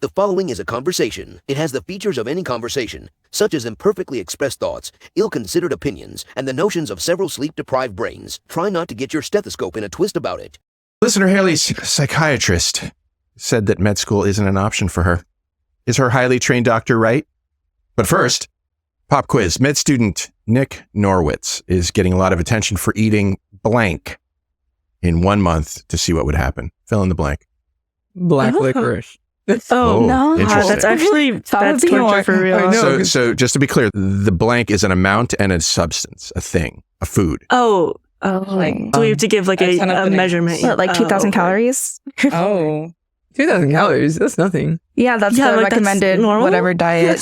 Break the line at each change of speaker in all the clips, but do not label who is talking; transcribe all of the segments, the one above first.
The following is a conversation. It has the features of any conversation, such as imperfectly expressed thoughts, ill-considered opinions, and the notions of several sleep-deprived brains. Try not to get your stethoscope in a twist about it.
Listener Haley's psychiatrist said that med school isn't an option for her. Is her highly trained doctor right? But first, pop quiz. Med student Nick Norwitz is getting a lot of attention for eating blank in 1 month to see what would happen. Fill in the blank.
Black licorice.
Oh, no. That's actually, that's torture for real.
So just to be clear, the blank is an amount and a substance, a thing, a food.
So we have to give like a measurement.
What, like 2,000 calories?
2,000 calories? That's nothing.
Yeah, that's the recommended whatever diet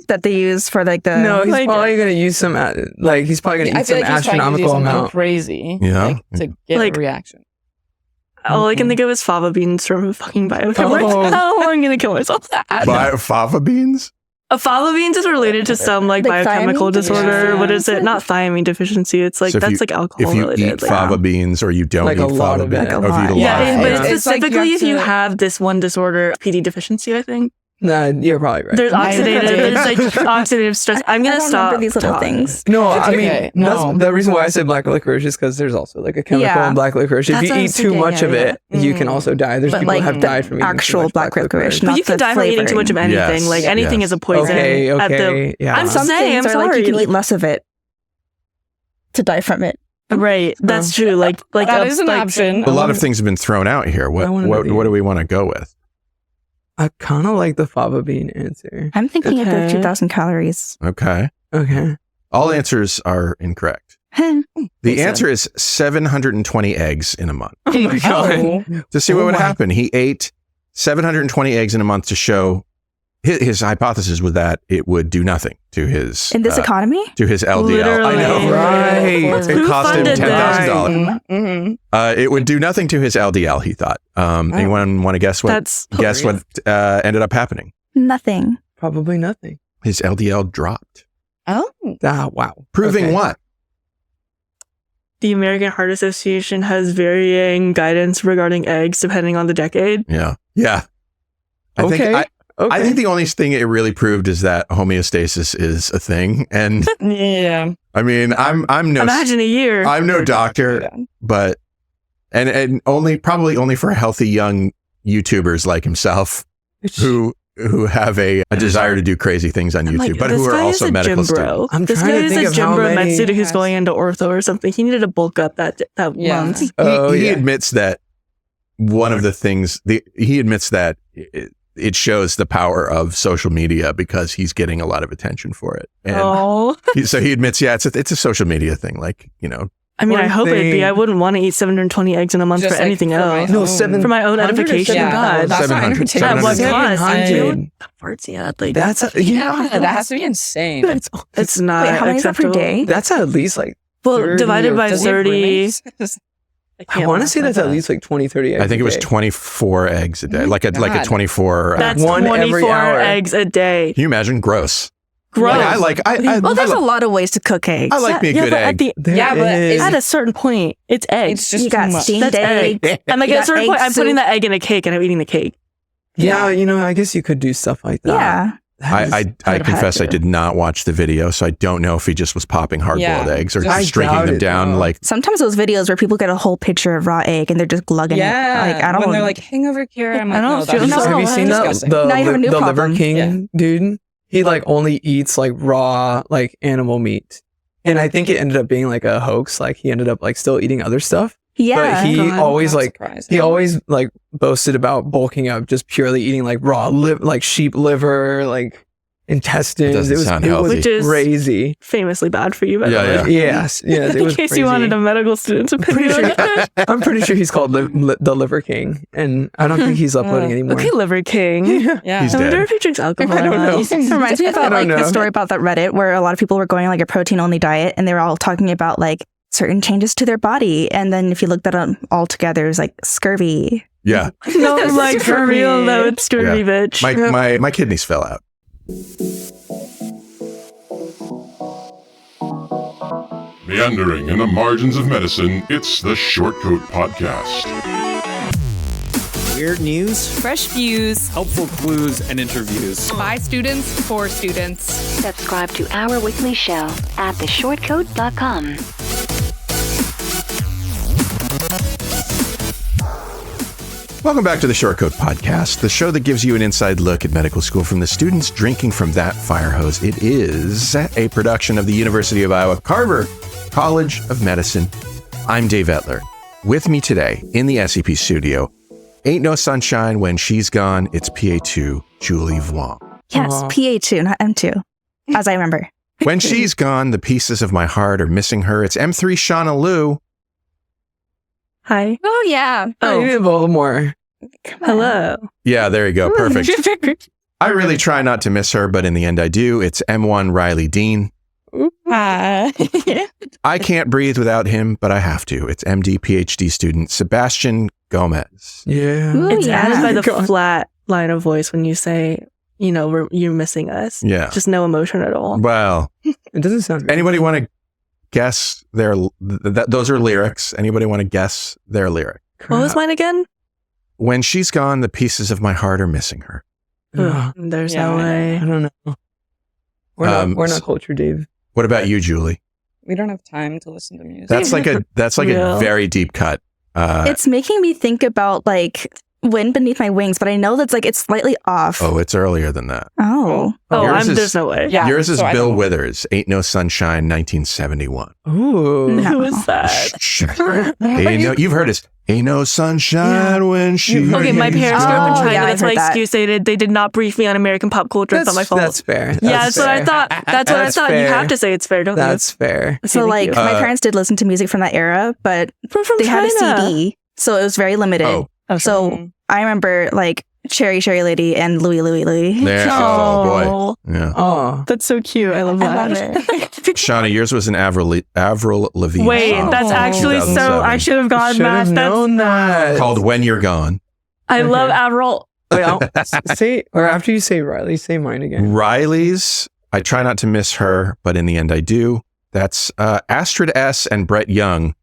that they use for like the...
No, he's probably going to use some, he's probably going to eat some astronomical amount.
Crazy. Yeah. To get a reaction.
All I can think of is fava beans from fucking biochemistry. Oh, I'm going to kill myself.
Fava beans?
Fava beans is related to some like biochemical disorder. Yeah. What is it? Not thiamine deficiency. It's like, so that's like alcohol related.
If you eat fava beans or you don't
like
eat fava beans. Or if you eat a lot.
Yeah, but specifically if you have this one disorder, PD deficiency, I think.
No, you're probably right.
There's oxidative stress. I'm going to stop
these little things.
No, that's the reason why I said black licorice is because there's also like a chemical in black licorice. If you eat too much of it, you can also die. There's people who have died from eating
actual black licorice.
But you can die from eating too much of anything. Like anything is a poison.
Okay.
I'm saying, I'm sorry.
Like you can eat less of it to die from it.
Right. That's true. Like
that is an option.
A lot of things have been thrown out here. What do we want to go with?
I kind of like the fava bean answer.
I'm thinking of the 2,000 calories.
Okay. All answers are incorrect. The answer is 720 eggs in a month.
Oh my God.
To see what would happen. He ate 720 eggs in a month to show his hypothesis was that it would do nothing to his...
In this economy?
To his LDL.
Literally.
I know, right? It cost him $10,000.
Mm-hmm.
It would do nothing to his LDL, he thought. Anyone want to guess what ended up happening?
Nothing.
Probably nothing.
His LDL dropped.
Oh.
Wow.
Proving what?
The American Heart Association has varying guidance regarding eggs depending on the decade.
Yeah. I think the only thing it really proved is that homeostasis is a thing. And
yeah,
I mean, I'm no...
Imagine a year.
I'm no doctor, but... And probably only for healthy young YouTubers like himself who have a desire to do crazy things on YouTube, but who are also medical students.
This guy is a gym bro med student who's going into ortho or something. He needed to bulk up that month.
He admits that one of the things... He admits that... It shows the power of social media because he's getting a lot of attention for it. And so he admits, it's a social media thing. Like,
I mean, I hope it'd be. I wouldn't want to eat 720 eggs in a month for anything else.
No,
for my own edification. God,
that's not entertaining.
At what cost?
That has to be insane.
It's not.
Wait, how many is that per day?
That's at least like
divided by 30.
I want to say that's at least like 20, 30 eggs.
I think it was 24 eggs a day, like a 24.
That's 24 eggs a day.
Can you imagine? Gross.
Like,
there's a lot of ways to cook eggs.
I like me a good egg.
But
at a certain point, it's eggs.
It's just
you got steamed eggs.
And like at a certain point, I'm putting the egg in a cake and I'm eating the cake.
Yeah, I guess you could do stuff like that.
Yeah.
I confess I did not watch the video, so I don't know if he just was popping hard-boiled eggs or just shrinking them down. Like
sometimes those videos where people get a whole picture of raw egg and they're just glugging it. Like I don't.
When they're like hangover cure, I'm like,
have you seen the Liver King dude? He like only eats like raw like animal meat, and I think it ended up being like a hoax. Like he ended up like still eating other stuff.
Yeah,
but he always boasted about bulking up just purely eating like raw like sheep liver, like intestines. It was crazy.
Famously bad for you, by the way.
Yes.
In case you wanted a medical student's opinion.
I'm pretty sure he's called the Liver King, and I don't think he's uploading anymore.
Okay, Liver King.
Yeah.
He's
I wonder
dead.
if he drinks alcohol.
I don't know. It reminds me of the story about that Reddit where a lot of people were going like a protein-only diet, and they were all talking about like certain changes to their body, and then if you look that up all together, it's like scurvy.
Yeah.
No, like for real though, it's scurvy, bitch.
My kidneys fell out.
Meandering in the margins of medicine, it's the Short Coat Podcast.
Weird news,
fresh views,
helpful clues, and interviews.
By students, for students.
Subscribe to our weekly show at theshortcoat.com.
Welcome back to the Short Coat Podcast, the show that gives you an inside look at medical school from the students drinking from that fire hose. It is a production of the University of Iowa Carver College of Medicine. I'm Dave Etler. With me today in the SCP studio, ain't no sunshine when she's gone. It's PA2 Julie Vuong.
Yes, PA2, not M2, as I remember.
When she's gone, the pieces of my heart are missing her. It's M3 Shauna Liu.
Hi.
Oh, yeah.
Oh, you need Voldemort.
Hello.
Yeah, there you go. Perfect. I really try not to miss her, but in the end I do. It's M1 Riley Dean.
Hi.
I can't breathe without him, but I have to. It's MD PhD student Sebastian Gomez.
Yeah.
Ooh,
It's
yeah.
added by the flat line of voice when you say, you're missing us.
Yeah.
Just no emotion at all.
Well,
It doesn't sound
anybody want to guess their, those are lyrics. Anybody want to guess their lyric?
What was mine again?
When she's gone, the pieces of my heart are missing her.
Ugh,
There's no way.
I don't know. We're not culture, Dave.
What about you, Julie?
We don't have time to listen to music.
That's like a
Real.
very deep cut.
It's making me think about like Wind Beneath My Wings, but I know that's like it's slightly off.
Oh, it's earlier than that.
Oh.
There's no way.
Yeah,
Yours is
so I
Bill
don't-
Withers, Ain't No Sunshine, 1971.
Ooh.
No.
Who is that?
You've heard it. Ain't no sunshine when she.
Okay, my parents grew up in
Oh,
China.
yeah, I
That's my
heard that.
excuse. They did not brief me on American pop culture. It's not my fault.
That's fair.
Yeah, that's what I thought. That's what I
That's
thought. You
fair.
have to say it's fair, don't
That's fair.
you?
So
Okay,
like
thank
my parents did listen to music from that era, but
you. From
they had a
China.
CD, so it was very limited.
Oh.
So I remember like Cherry Cherry Lady and Louie Louie Louie.
There. Oh, boy. Yeah.
Oh.
That's so cute. I love that.
Shauna, yours was an Avril Lavigne
Wait,
song
that's
from
actually so.
2007
I should have gotten
Should
that.
have known that.
called When You're Gone.
I love Avril.
Wait, say, or after you say Riley, say mine again.
Riley's, I try not to miss her, but in the end I do. That's Astrid S. and Brett Young,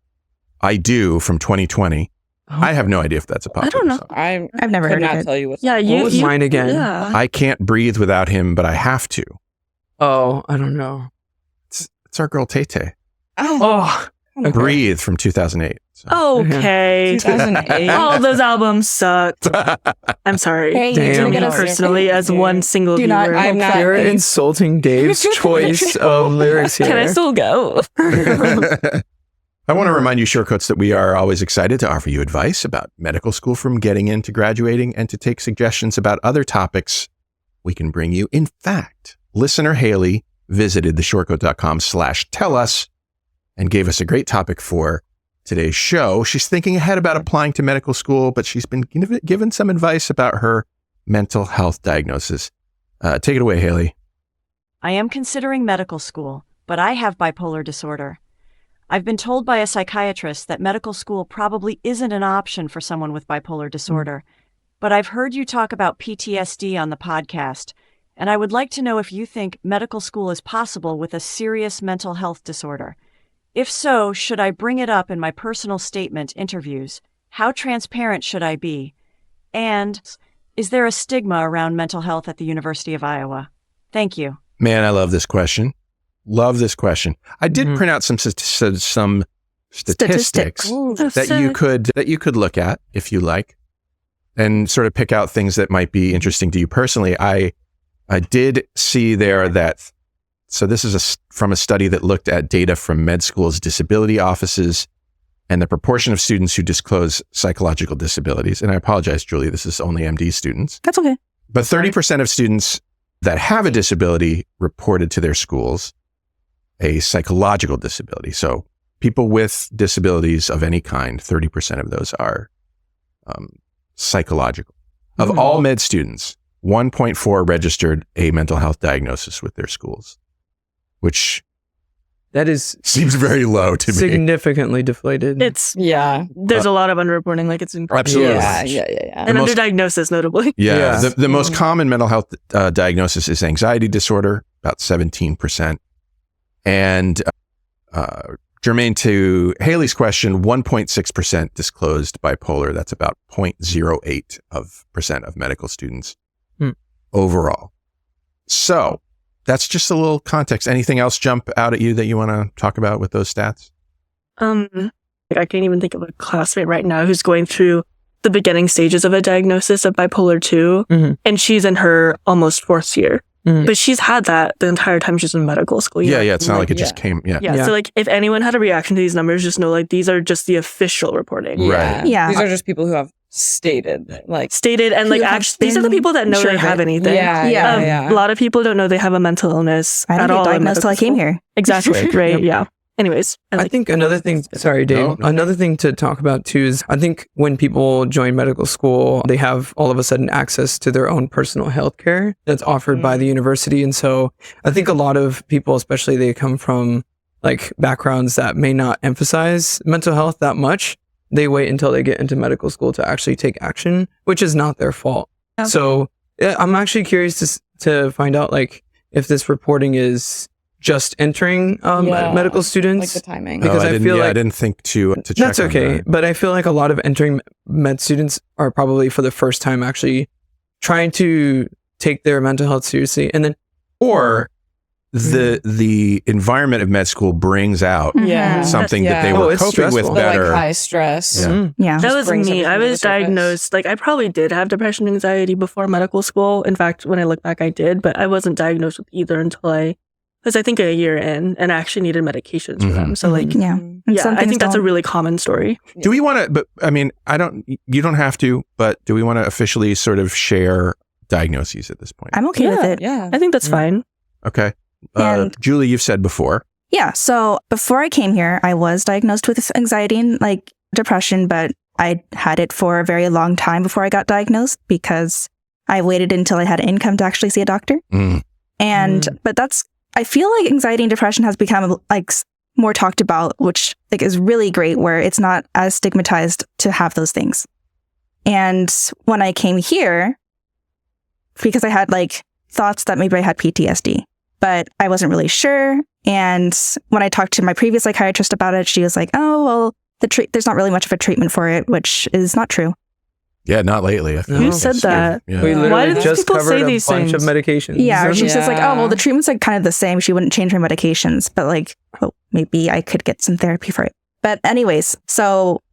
I Do, from 2020. I have no idea if that's a popular
don't know.
song.
I've never heard
could
of
not
it.
tell you what.
Yeah,
What was mine again?
Yeah.
I can't breathe without him, but I have to.
Oh, I don't know.
It's our girl Tay-Tay.
Oh. Okay.
Breathe from 2008. So.
Okay.
2008.
All those albums sucked. I'm sorry.
Hey,
Damn.
you
To
didn't
me
get us
personally, as one single
Do not-
viewer.
I'm not.
You're insulting Dave's choice of lyrics here.
Can I still go?
I want to remind you, Shortcoats, that we are always excited to offer you advice about medical school from getting into graduating and to take suggestions about other topics we can bring you. In fact, listener Haley visited theshortcoat.com/tell us and gave us a great topic for today's show. She's thinking ahead about applying to medical school, but she's been given some advice about her mental health diagnosis. Take it away, Haley.
I am considering medical school, but I have bipolar disorder. I've been told by a psychiatrist that medical school probably isn't an option for someone with bipolar disorder, but I've heard you talk about PTSD on the podcast, and I would like to know if you think medical school is possible with a serious mental health disorder. If so, should I bring it up in my personal statement interviews? How transparent should I be? And is there a stigma around mental health at the University of Iowa? Thank you.
Man, I love this question. Love this question. I did print out some statistics
Ooh,
that you could look at if you like, and sort of pick out things that might be interesting to you personally. I did see there that, so this is from a study that looked at data from med schools' disability offices and the proportion of students who disclose psychological disabilities. And I apologize, Julie, this is only MD students.
That's okay.
But 30% of students that have a disability reported to their schools a psychological disability. So people with disabilities of any kind, 30% of those are psychological. Of all med students, 1.4 registered a mental health diagnosis with their schools, which
that is
seems very low to me.
Significantly deflated.
It's
Yeah.
There's a lot of underreporting. Like it's incredible.
Absolutely.
Yeah.
And underdiagnosis, notably.
Yeah. The most common mental health diagnosis is anxiety disorder, about 17%, and germane to Haley's question, 1.6% disclosed bipolar. That's about 0.08% of medical students overall. So that's just a little context. Anything else jump out at you that you want to talk about with those stats?
I can't even think of a classmate right now who's going through the beginning stages of a diagnosis of bipolar 2, and she's in her almost 4th year. But she's had that the entire time she's in medical school.
Yeah, it's not like it just came. Yeah.
So like, if anyone had a reaction to these numbers, just know like these are just the official reporting.
Right.
Yeah. These are just people who have stated and
like actually these are the people that know they have anything.
Yeah.
A lot of people don't know they have a mental illness
I didn't get diagnosed till I came here.
Exactly. Right. Yeah. Anyways,
I think another thing, sorry, Dave, another thing to talk about too is I think when people join medical school, they have all of a sudden access to their own personal health care that's offered by the university. And so I think a lot of people, especially they come from like backgrounds that may not emphasize mental health that much. They wait until they get into medical school to actually take action, which is not their fault. Okay. So I'm actually curious to find out like if this reporting is just entering medical students,
like the timing,
because I feel like I didn't think to check.
That's okay,
that.
But I feel like a lot of entering med students are probably for the first time actually trying to take their mental health seriously, and then
or the environment of med school brings out something that they were coping with better.
Like high stress.
That was me. I was diagnosed. Like I probably did have depression and anxiety before medical school. In fact, when I look back, I did, but I wasn't diagnosed with either until I think a year in, and I actually needed medications for them. So like, I think that's a really common story.
Do we want to, but I mean, you don't have to, but do we want to officially sort of share diagnoses at this point?
I'm okay with it.
Yeah. I think that's fine.
Okay. Julie, you've said before.
Yeah. So before I came here, I was diagnosed with anxiety and like depression, but I had it for a very long time before I got diagnosed because I waited until I had income to actually see a doctor. But I feel like anxiety and depression has become like more talked about, which like is really great, where it's not as stigmatized to have those things. And when I came here, because I had like thoughts that maybe I had PTSD, but I wasn't really sure. And when I talked to my previous psychiatrist about it, she was like, "Oh, well, there's not really much of a treatment for it," which is not true.
Yeah, not lately.
Who said that?
Yeah. We literally
Why do
just
people
covered
say
a
these
bunch
things?
of medications.
Yeah, she's just like, "Oh, well, the treatment's like kind of the same. She wouldn't change her medications, but like, oh, maybe I could get some therapy for it." But anyways, so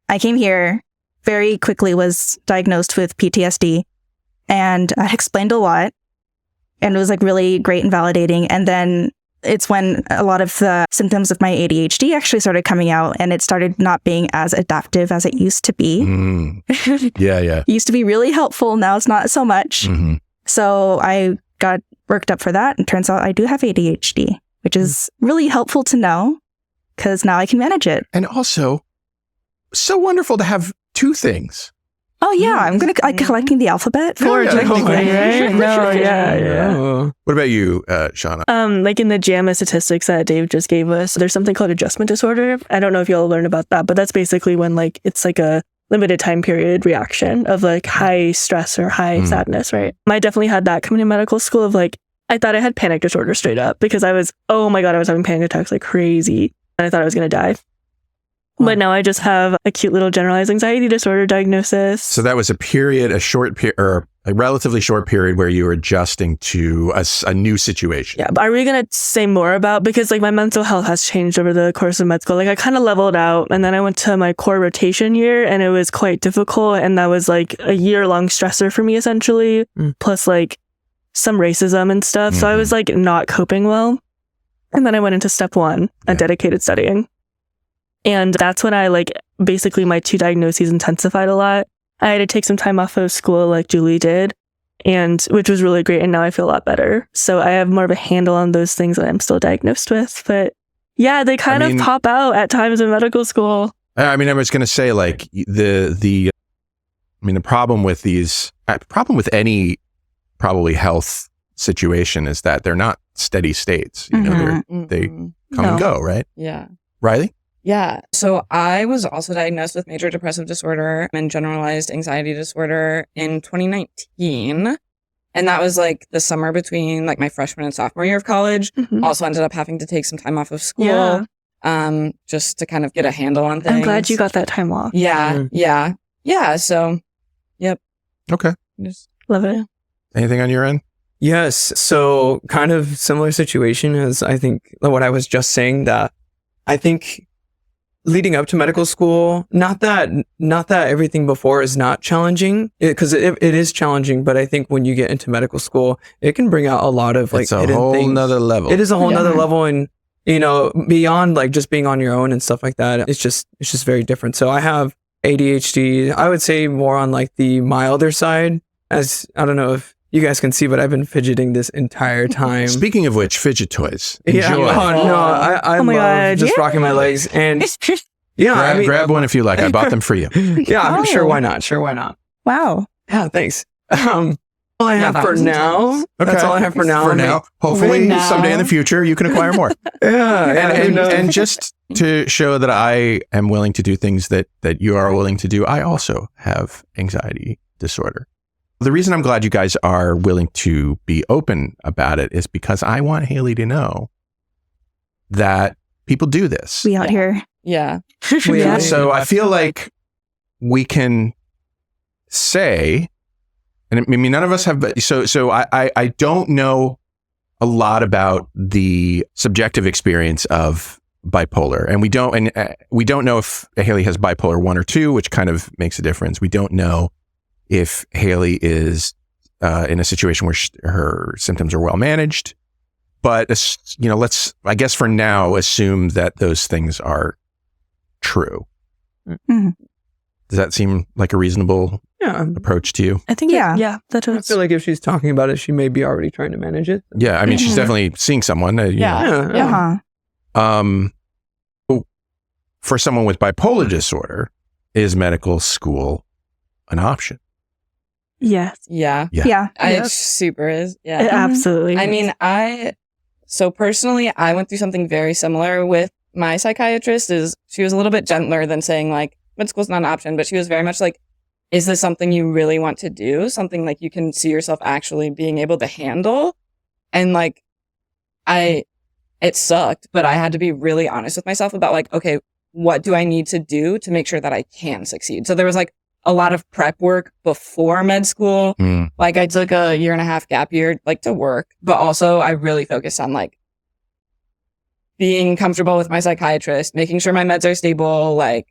I came here, very quickly was diagnosed with PTSD, and I explained a lot, and it was like really great and validating. And then it's when a lot of the symptoms of my ADHD actually started coming out, and it started not being as adaptive as it used to be.
Yeah.
It used to be really helpful. Now it's not so much. So I got worked up for that, and turns out I do have ADHD, which is really helpful to know because now I can manage it.
And also, so wonderful to have two things.
Oh yeah, I'm collecting the alphabet for
technically, right? No, yeah.
What about you, Shauna?
Like in the JAMA statistics that Dave just gave us, there's something called adjustment disorder. I don't know if you'll learn about that, but that's basically when like it's like a limited time period reaction of like high stress or high sadness, right? I definitely had that coming to medical school of like, I thought I had panic disorder straight up because I was having panic attacks like crazy, and I thought I was going to die. But now I just have acute little generalized anxiety disorder diagnosis.
So that was a relatively short period where you were adjusting to a new situation.
Yeah, but are we going to say more about, because like my mental health has changed over the course of med school. Like I kind of leveled out, and then I went to my core rotation year, and it was quite difficult. And that was like a year-long stressor for me essentially, plus like some racism and stuff. So I was like not coping well. And then I went into step 1, dedicated studying. And that's when I like basically my 2 diagnoses intensified a lot. I had to take some time off of school like Julie did, and which was really great. And now I feel a lot better. So I have more of a handle on those things that I'm still diagnosed with. But yeah, they kind of pop out at times in medical school.
I mean, I was going to say like the problem with any probably health situation is that they're not steady states. You know, they come and go, right?
Yeah.
Riley?
Yeah. So I was also diagnosed with major depressive disorder and generalized anxiety disorder in 2019. And that was like the summer between like my freshman and sophomore year of college. Also ended up having to take some time off of school. just to kind of get a handle on things.
I'm glad you got that time off.
Yeah. So, yep.
Okay.
Just
Love it.
Anything on your end?
Yes. So kind of similar situation as I think what I was just saying, that I think leading up to medical school, not that everything before is not challenging, because it is challenging, but I think when you get into medical school, it can bring out a lot of like
It's a
hidden
whole
things.
nother level.
It is a whole nother level, and beyond like just being on your own and stuff like that, it's just very different. So I have ADHD. I would say more on like the milder side, as I don't know if you guys can see, but I've been fidgeting this entire time.
Speaking of which, fidget toys.
Yeah.
Enjoy.
Oh no, I
my
love
God,
just
yeah.
rocking my legs, and yeah,
Grab one if you like. I bought them for you.
Yeah, sure, why not? Sure, why not?
Wow.
Yeah, thanks. All I have for now.
Okay.
That's all I have for now.
For now. Hopefully,
now.
someday in the future, you can acquire more.
Yeah,
and just to show that I am willing to do things that you are willing to do, I also have anxiety disorder. The reason I'm glad you guys are willing to be open about it is because I want Haley to know that people do this.
We out here.
Yeah.
Yeah.
So I feel like we can say, and I mean, none of us have, so I don't know a lot about the subjective experience of bipolar, and we don't know if Haley has bipolar 1 or 2, which kind of makes a difference. We don't know if Haley is in a situation where her symptoms are well managed, but let's, I guess for now, assume that those things are true.
Mm-hmm.
Does that seem like a reasonable approach to you?
I think, that
I
does.
feel like if she's talking about it, she may be already trying to manage it.
Yeah, I mean, she's definitely seeing someone.
Yeah.
For someone with bipolar disorder, is medical school an option?
Yes.
Yeah. It super is. Yeah.
It absolutely.
I mean, so personally, I went through something very similar with my psychiatrist. She was a little bit gentler than saying like, med school's not an option, but she was very much like, is this something you really want to do? Something like you can see yourself actually being able to handle? And like, it sucked, but I had to be really honest with myself about like, okay, what do I need to do to make sure that I can succeed? So there was like a lot of prep work before med school. Like I took a 1.5 gap year, like to work, but also I really focused on like being comfortable with my psychiatrist, making sure my meds are stable, like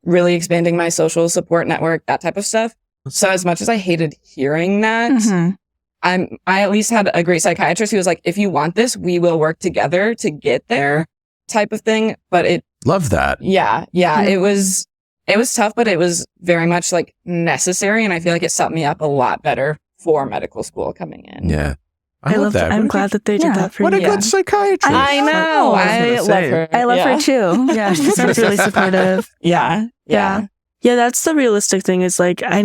really expanding my social support network, that type of stuff. So as much as I hated hearing that, I at least had a great psychiatrist who was like, if you want this, we will work together to get there type of thing. But
love that.
Yeah. It was tough, but it was very much like necessary. And I feel like it set me up a lot better for medical school coming in.
Yeah. I love that.
I'm glad that they did that for you.
What a good psychiatrist.
I know. I love her.
I love her too.
Yeah, she's really supportive.
Yeah.
Yeah, that's the realistic thing is like, I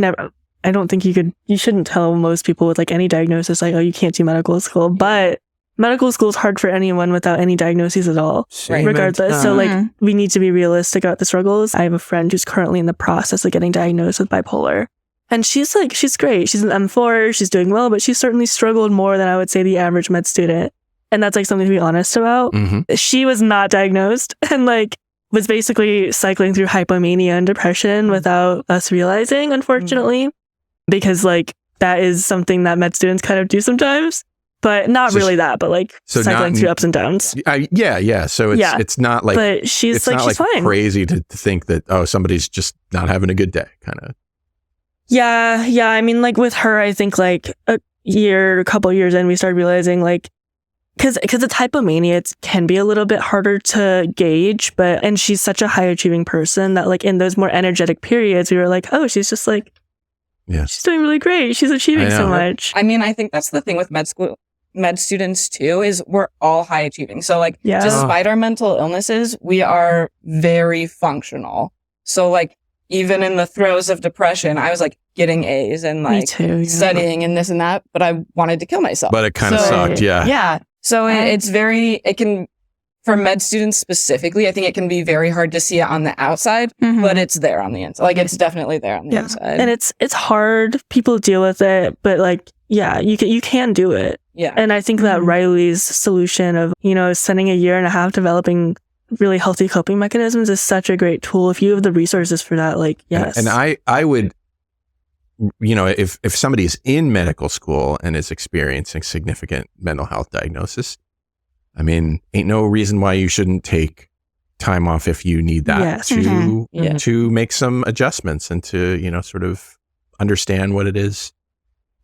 don't think you shouldn't tell most people with like any diagnosis, like, oh, you can't do medical school, but medical school is hard for anyone without any diagnoses at all, regardless. So like, we need to be realistic about the struggles. I have a friend who's currently in the process of getting diagnosed with bipolar. And she's great. She's an M4, she's doing well, but she's certainly struggled more than I would say the average med student. And that's like something to be honest about. She was not diagnosed and like was basically cycling through hypomania and depression without us realizing, unfortunately, because like that is something that med students kind of do sometimes, but not really that, but like cycling through ups and downs.
Yeah. So it's not like,
but she's fine.
Crazy to think that, oh, somebody's just not having a good day kind of.
Yeah. I mean, like with her, I think like a couple years in, we started realizing like, because it's hypomania, it can be a little bit harder to gauge, and she's such a high achieving person that like in those more energetic periods, we were like, oh, she's just like, she's doing really great. She's achieving so much.
I mean, I think that's the thing with med students too, is we're all high achieving. So like, despite our mental illnesses, we are very functional. So like, even in the throes of depression, I was like getting A's and like studying and this and that, but I wanted to kill myself.
But it kind of sucked. Yeah.
So for med students specifically, I think it can be very hard to see it on the outside, but it's there on the inside. Like it's definitely there on the inside.
And it's hard. People deal with it, but like, you can do it.
Yeah.
And I think that Riley's solution of, spending a 1.5 years developing really healthy coping mechanisms is such a great tool. If you have the resources for that, like, yes.
And I would, if somebody's in medical school and is experiencing significant mental health diagnosis, I mean, ain't no reason why you shouldn't take time off if you need that to make some adjustments and to, sort of understand what it is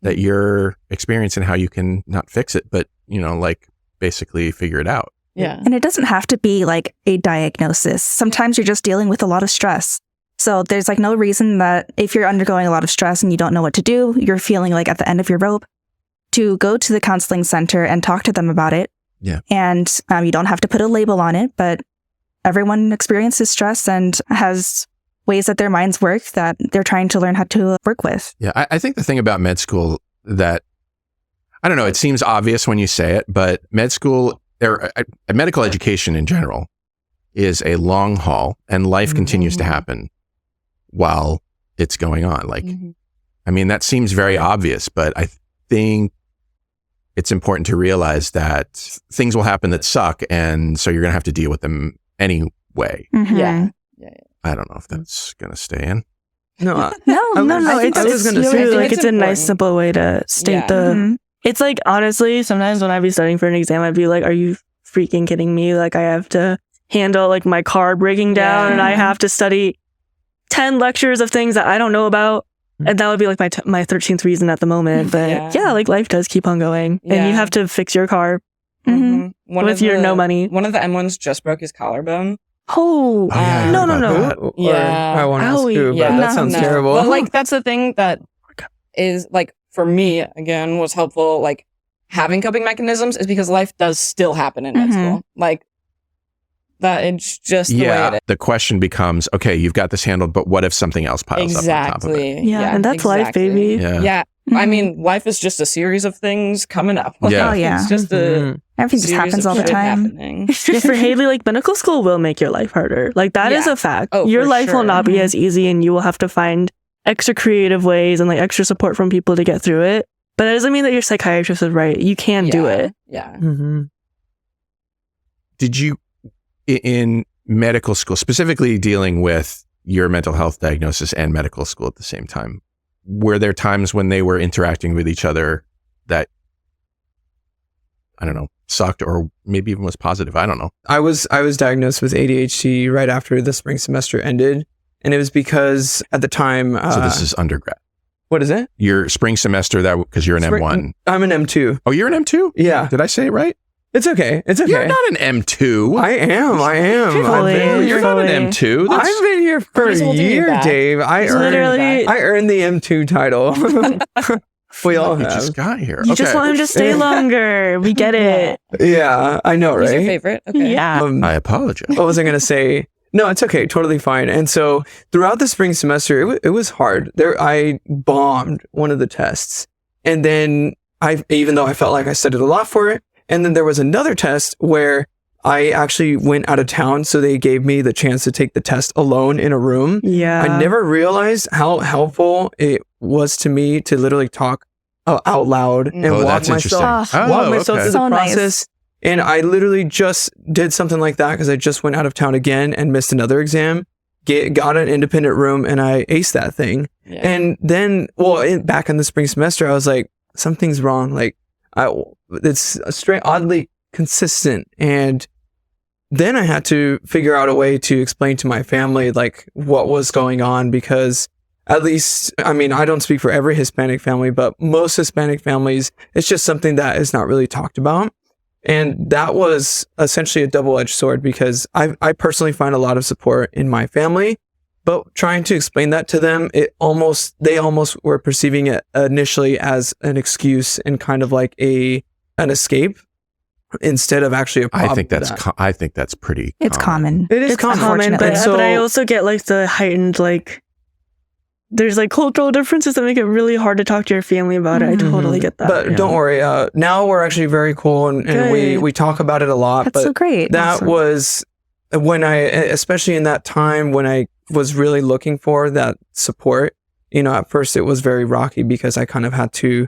that you're experiencing, how you can not fix it, but, basically figure it out.
Yeah.
And it doesn't have to be like a diagnosis. Sometimes you're just dealing with a lot of stress. So there's like no reason that if you're undergoing a lot of stress and you don't know what to do, you're feeling like at the end of your rope, to go to the counseling center and talk to them about it.
Yeah. And
you don't have to put a label on it, but everyone experiences stress and has ways that their minds work that they're trying to learn how to work with.
Yeah. I think the thing about med school that, I don't know, it seems obvious when you say it, but med school or medical education in general is a long haul, and life continues to happen while it's going on. Like, I mean, that seems very obvious, but I think it's important to realize that things will happen that suck, and so you're going to have to deal with them anyway.
Yeah.
I don't know if that's going to stay in.
No.
No.
It's a nice, simple way to state the. It's like, honestly, sometimes when I'd be studying for an exam, I'd be like, "Are you freaking kidding me? Like, I have to handle like my car breaking down, and I have to study 10 lectures of things that I don't know about." And that would be like my 13th reason at the moment. But like life does keep on going, and you have to fix your car with your no money.
One of the M1s just broke his collarbone.
Oh, no.
Yeah. I won't ask who, but that sounds terrible.
But like, that's the thing that is like, for me, again, was helpful. Like, having coping mechanisms is because life does still happen in med school. Like, that it's just the way it is.
The question becomes, okay, you've got this handled, but what if something else piles up on top of it?
Yeah, and that's life, baby.
Yeah. I mean, life is just a series of things coming up.
Yeah.
Oh, yeah.
It's just
everything just happens all the time.
Yeah, for Haley, like, medical school will make your life harder. Like, that is a fact.
Oh,
your
for
life will
sure.
not be as easy, and you will have to find extra creative ways and like extra support from people to get through it. But that doesn't mean that your psychiatrist is right. You can do it.
Yeah.
Did you, in medical school, specifically dealing with your mental health diagnosis and medical school at the same time, were there times when they were interacting with each other that, I don't know, sucked or maybe even was positive? I don't know.
I was diagnosed with ADHD right after the spring semester ended. And it was because at the time...
so this is undergrad.
What is it?
Your spring semester, that because you're an M1.
I'm an M2.
Oh, you're an M2?
Yeah.
Did I say it right?
It's okay.
You're not an M2.
I am.
You're not an M2.
I've been here for a year, Dave. I earned the M2 title. We all have.
You just got here.
You just want him to stay longer. We get it.
Yeah, I know, right?
Who's your favorite? Okay.
Yeah.
I apologize.
What was I going to say? No, it's okay. Totally fine. And so throughout the spring semester, it was hard. I bombed one of the tests. And then even though I felt like I studied a lot for it, and then there was another test where I actually went out of town. So they gave me the chance to take the test alone in a room.
Yeah.
I never realized how helpful it was to me to literally talk out loud and walk myself through the process.
Nice.
And I literally just did something like that because I just went out of town again and missed another exam, got an independent room, and I aced that thing. Yeah. And then, back in the spring semester, I was like, something's wrong. Like, it's oddly consistent. And then I had to figure out a way to explain to my family, like, what was going on, because at least, I mean, I don't speak for every Hispanic family, but most Hispanic families, it's just something that is not really talked about. And that was essentially a double-edged sword because I personally find a lot of support in my family, but trying to explain that to them, they almost were perceiving it initially as an excuse and kind of like an escape instead of actually a problem.
I think that's pretty.
It's common.
It is common,
but I also get like the heightened like. There's like cultural differences that make it really hard to talk to your family about it. I totally get that.
But don't worry. Now we're actually very cool and we talk about it a lot.
That's so great.
That was when especially in that time when I was really looking for that support, at first it was very rocky because I kind of had to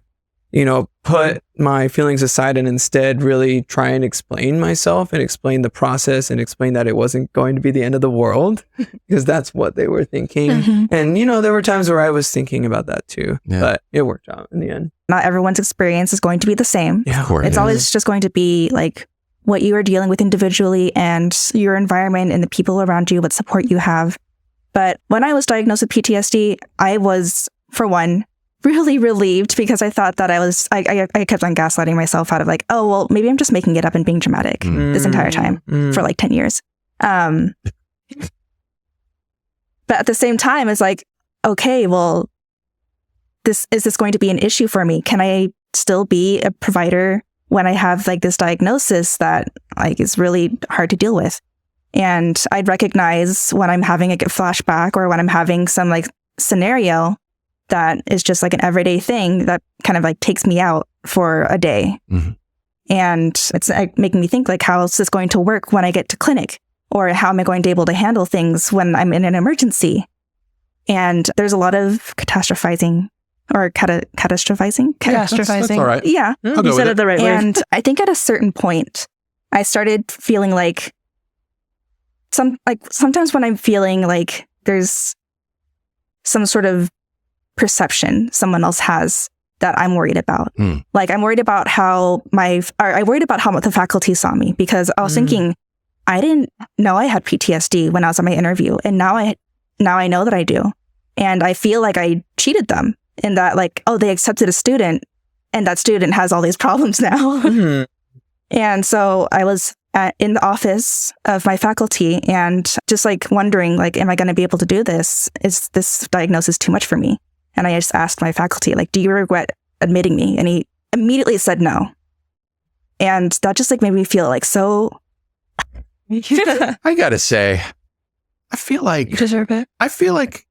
put my feelings aside and instead really try and explain myself and explain the process and explain that it wasn't going to be the end of the world, because that's what they were thinking.
Mm-hmm.
And, there were times where I was thinking about that too, but it worked out in the end.
Not everyone's experience is going to be the same.
Yeah, of course.
It's always just going to be like what you are dealing with individually and your environment and the people around you, what support you have. But when I was diagnosed with PTSD, I was, for one, really relieved, because I thought that I kept on gaslighting myself out of like, oh, well, maybe I'm just making it up and being dramatic this entire time for like 10 years. But at the same time, it's like, okay, well, is this going to be an issue for me? Can I still be a provider when I have like this diagnosis that like is really hard to deal with? And I'd recognize when I'm having a flashback or when I'm having some like scenario that is just like an everyday thing that kind of like takes me out for a day. Mm-hmm. And it's like making me think like, how is this going to work when I get to clinic? Or how am I going to be able to handle things when I'm in an emergency? And there's a lot of catastrophizing. Catastrophizing?
That's all right.
Yeah.
You said it the right way.
And I think at a certain point, I started feeling like sometimes when I'm feeling like there's some sort of perception someone else has that I'm worried about. Like I'm worried about how the faculty saw me, because I was thinking, I didn't know I had PTSD when I was on my interview. And now I know that I do. And I feel like I cheated them in that, like, oh, they accepted a student and that student has all these problems now. Mm-hmm. And so I was in the office of my faculty and just like wondering, like, am I going to be able to do this? Is this diagnosis too much for me? And I just asked my faculty, like, do you regret admitting me? And he immediately said no. And that just like made me feel like so...
I gotta say, I feel like...
You deserve it.
I feel like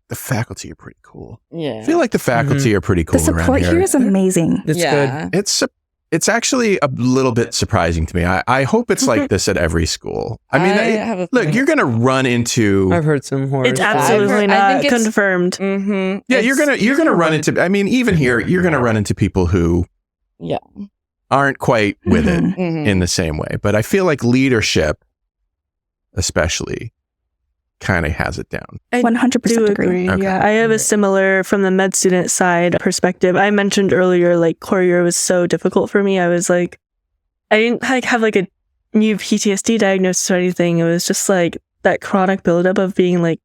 the faculty are pretty cool.
Yeah.
I feel like the faculty are pretty cool
The support
around
here is amazing.
It's good.
It's actually a little bit surprising to me. I hope it's like this at every school. I mean, look, you're going to run into...
I've heard some horror.
It's absolutely not confirmed.
Mm-hmm.
Yeah, you're gonna run into... I mean, even here, you're going to run into people who aren't quite with it in the same way. But I feel like leadership, especially, kind of has it down.
I
100% agree.
Okay.
Yeah, I have a similar, from the med student side perspective. I mentioned earlier, like, core year was so difficult for me. I was like, I didn't like have like a new PTSD diagnosis or anything. It was just like that chronic buildup of being like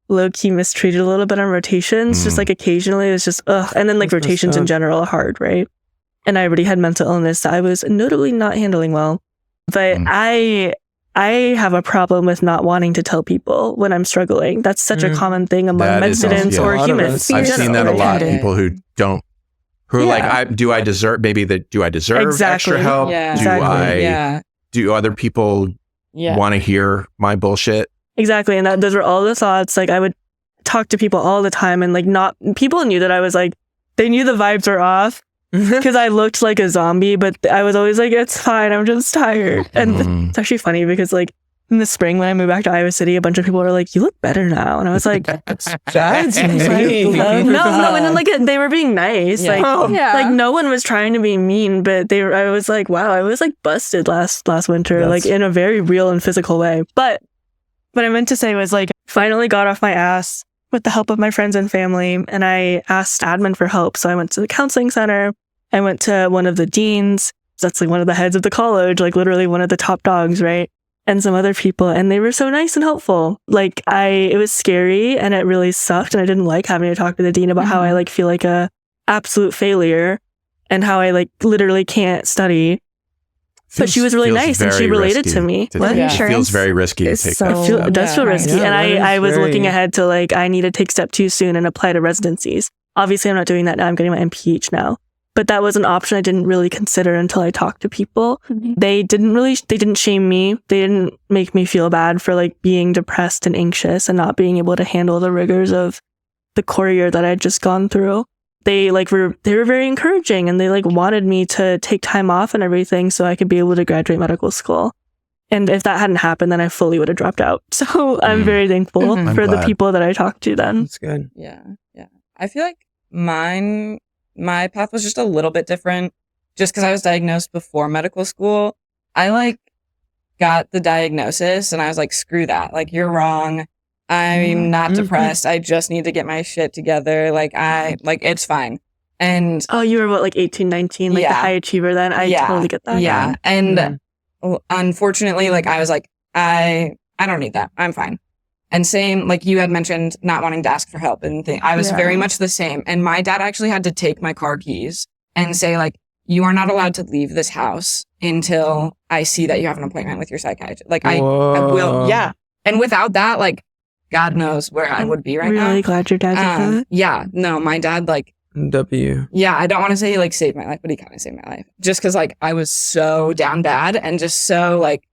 low-key mistreated a little bit on rotations. Just like occasionally it was just, ugh. And then like rotations in general are hard, right? And I already had mental illness that I was notably not handling well. But I have a problem with not wanting to tell people when I'm struggling. That's such a common thing among med students or humans.
I've seen that a lot. People who are like, do I deserve extra help?
Yeah.
Do other people want to hear my bullshit?
Exactly. And those were all the thoughts. Like I would talk to people all the time and like people knew that I was like, they knew the vibes were off. Because I looked like a zombie, but I was always like, it's fine, I'm just tired. And it's actually funny because like in the spring when I moved back to Iowa City, a bunch of people were like, you look better now. And I was like, that's me. No, and then like they were being nice. Like no one was trying to be mean, but I was like, wow, I was like busted last winter, like in a very real and physical way. But what I meant to say was like, finally got off my ass with the help of my friends and family, and I asked admin for help. So I went to the counseling center. I went to one of the deans. That's like one of the heads of the college, like literally one of the top dogs, right? And some other people. And they were so nice and helpful. Like it was scary and it really sucked. And I didn't like having to talk to the dean about how I like feel like a absolute failure and how I like literally can't study. But she was really nice and she related to me.
It feels very risky to take that.
It does feel risky. Yeah, and I was looking ahead to like, I need to take step 2 soon and apply to residencies. Obviously, I'm not doing that now. I'm getting my MPH now. But that was an option I didn't really consider until I talked to people. They didn't shame me. They didn't make me feel bad for like being depressed and anxious and not being able to handle the rigors of the core year that I'd just gone through. They were very encouraging and they like wanted me to take time off and everything so I could be able to graduate medical school. And if that hadn't happened, then I fully would have dropped out. So I'm very thankful for the people that I talked to then.
That's good.
Yeah. I feel like mine my path was just a little bit different. Just because I was diagnosed before medical school, I like got the diagnosis and I was like, screw that. Like, you're wrong. I'm not depressed. I just need to get my shit together. Like, it's fine. And
you were what, like 18, 19, like the high achiever then? I totally get that.
Yeah. And unfortunately, like, I was like, I don't need that. I'm fine. And same, like you had mentioned, not wanting to ask for help and I was very much the same. And my dad actually had to take my car keys and say, like, you are not allowed to leave this house until I see that you have an appointment with your psychiatrist. Like, I will. Yeah. And without that, like, God knows where I would be right now.
I'm really glad your dad did that.
Yeah. No, my dad, like, yeah, I don't want to say he like saved my life, but he kind of saved my life. Just because like I was so down bad and just so like,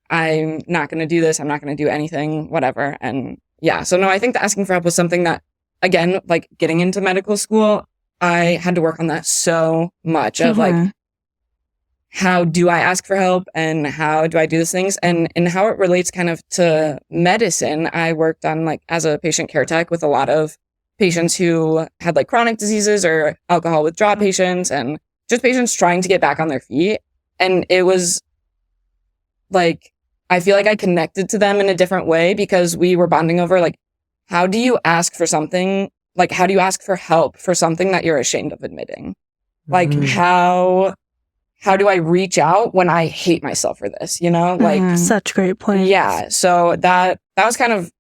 I'm not going to do this. I'm not going to do anything, whatever. And yeah, so no, I think that asking for help was something that, again, like getting into medical school, I had to work on that so much of like, how do I ask for help and how do I do these things? And how it relates kind of to medicine. I worked on like as a patient care tech with a lot of patients who had like chronic diseases or alcohol withdrawal patients and just patients trying to get back on their feet. And it was like, I feel like I connected to them in a different way because we were bonding over like, how do you ask for something? Like, how do you ask for help for something that you're ashamed of admitting? Like, how do I reach out when I hate myself for this? You know, like
such great points.
Yeah. So that was kind of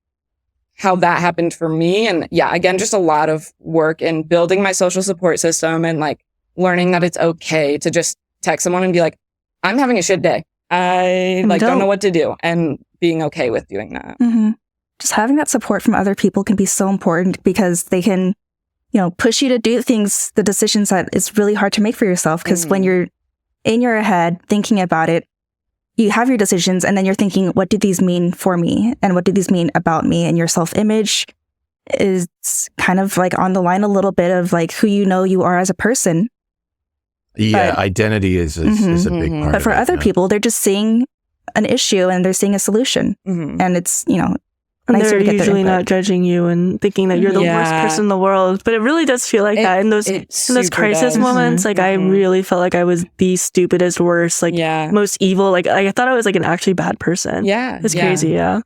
how that happened for me. And yeah, again, just a lot of work in building my social support system and like learning that it's okay to just text someone and be like, I'm having a shit day. I like don't know what to do, and being okay with doing that.
Just having that support from other people can be so important because they can, push you to do the decisions that it's really hard to make for yourself. Because when you're in your head thinking about it, you have your decisions and then you're thinking, what do these mean for me? And what do these mean about me? And your self-image is kind of like on the line a little bit of like who you are as a person.
Yeah, identity is a big part.
But for other people, they're just seeing an issue and they're seeing a solution. And it's,
and
nicer
they're
to get
usually not judging you and thinking that you're the worst person in the world. But it really does feel like that in those crisis moments. Like I really felt like I was the stupidest, worst, like most evil. Like I thought I was like an actually bad person.
Yeah,
it's crazy. Yeah.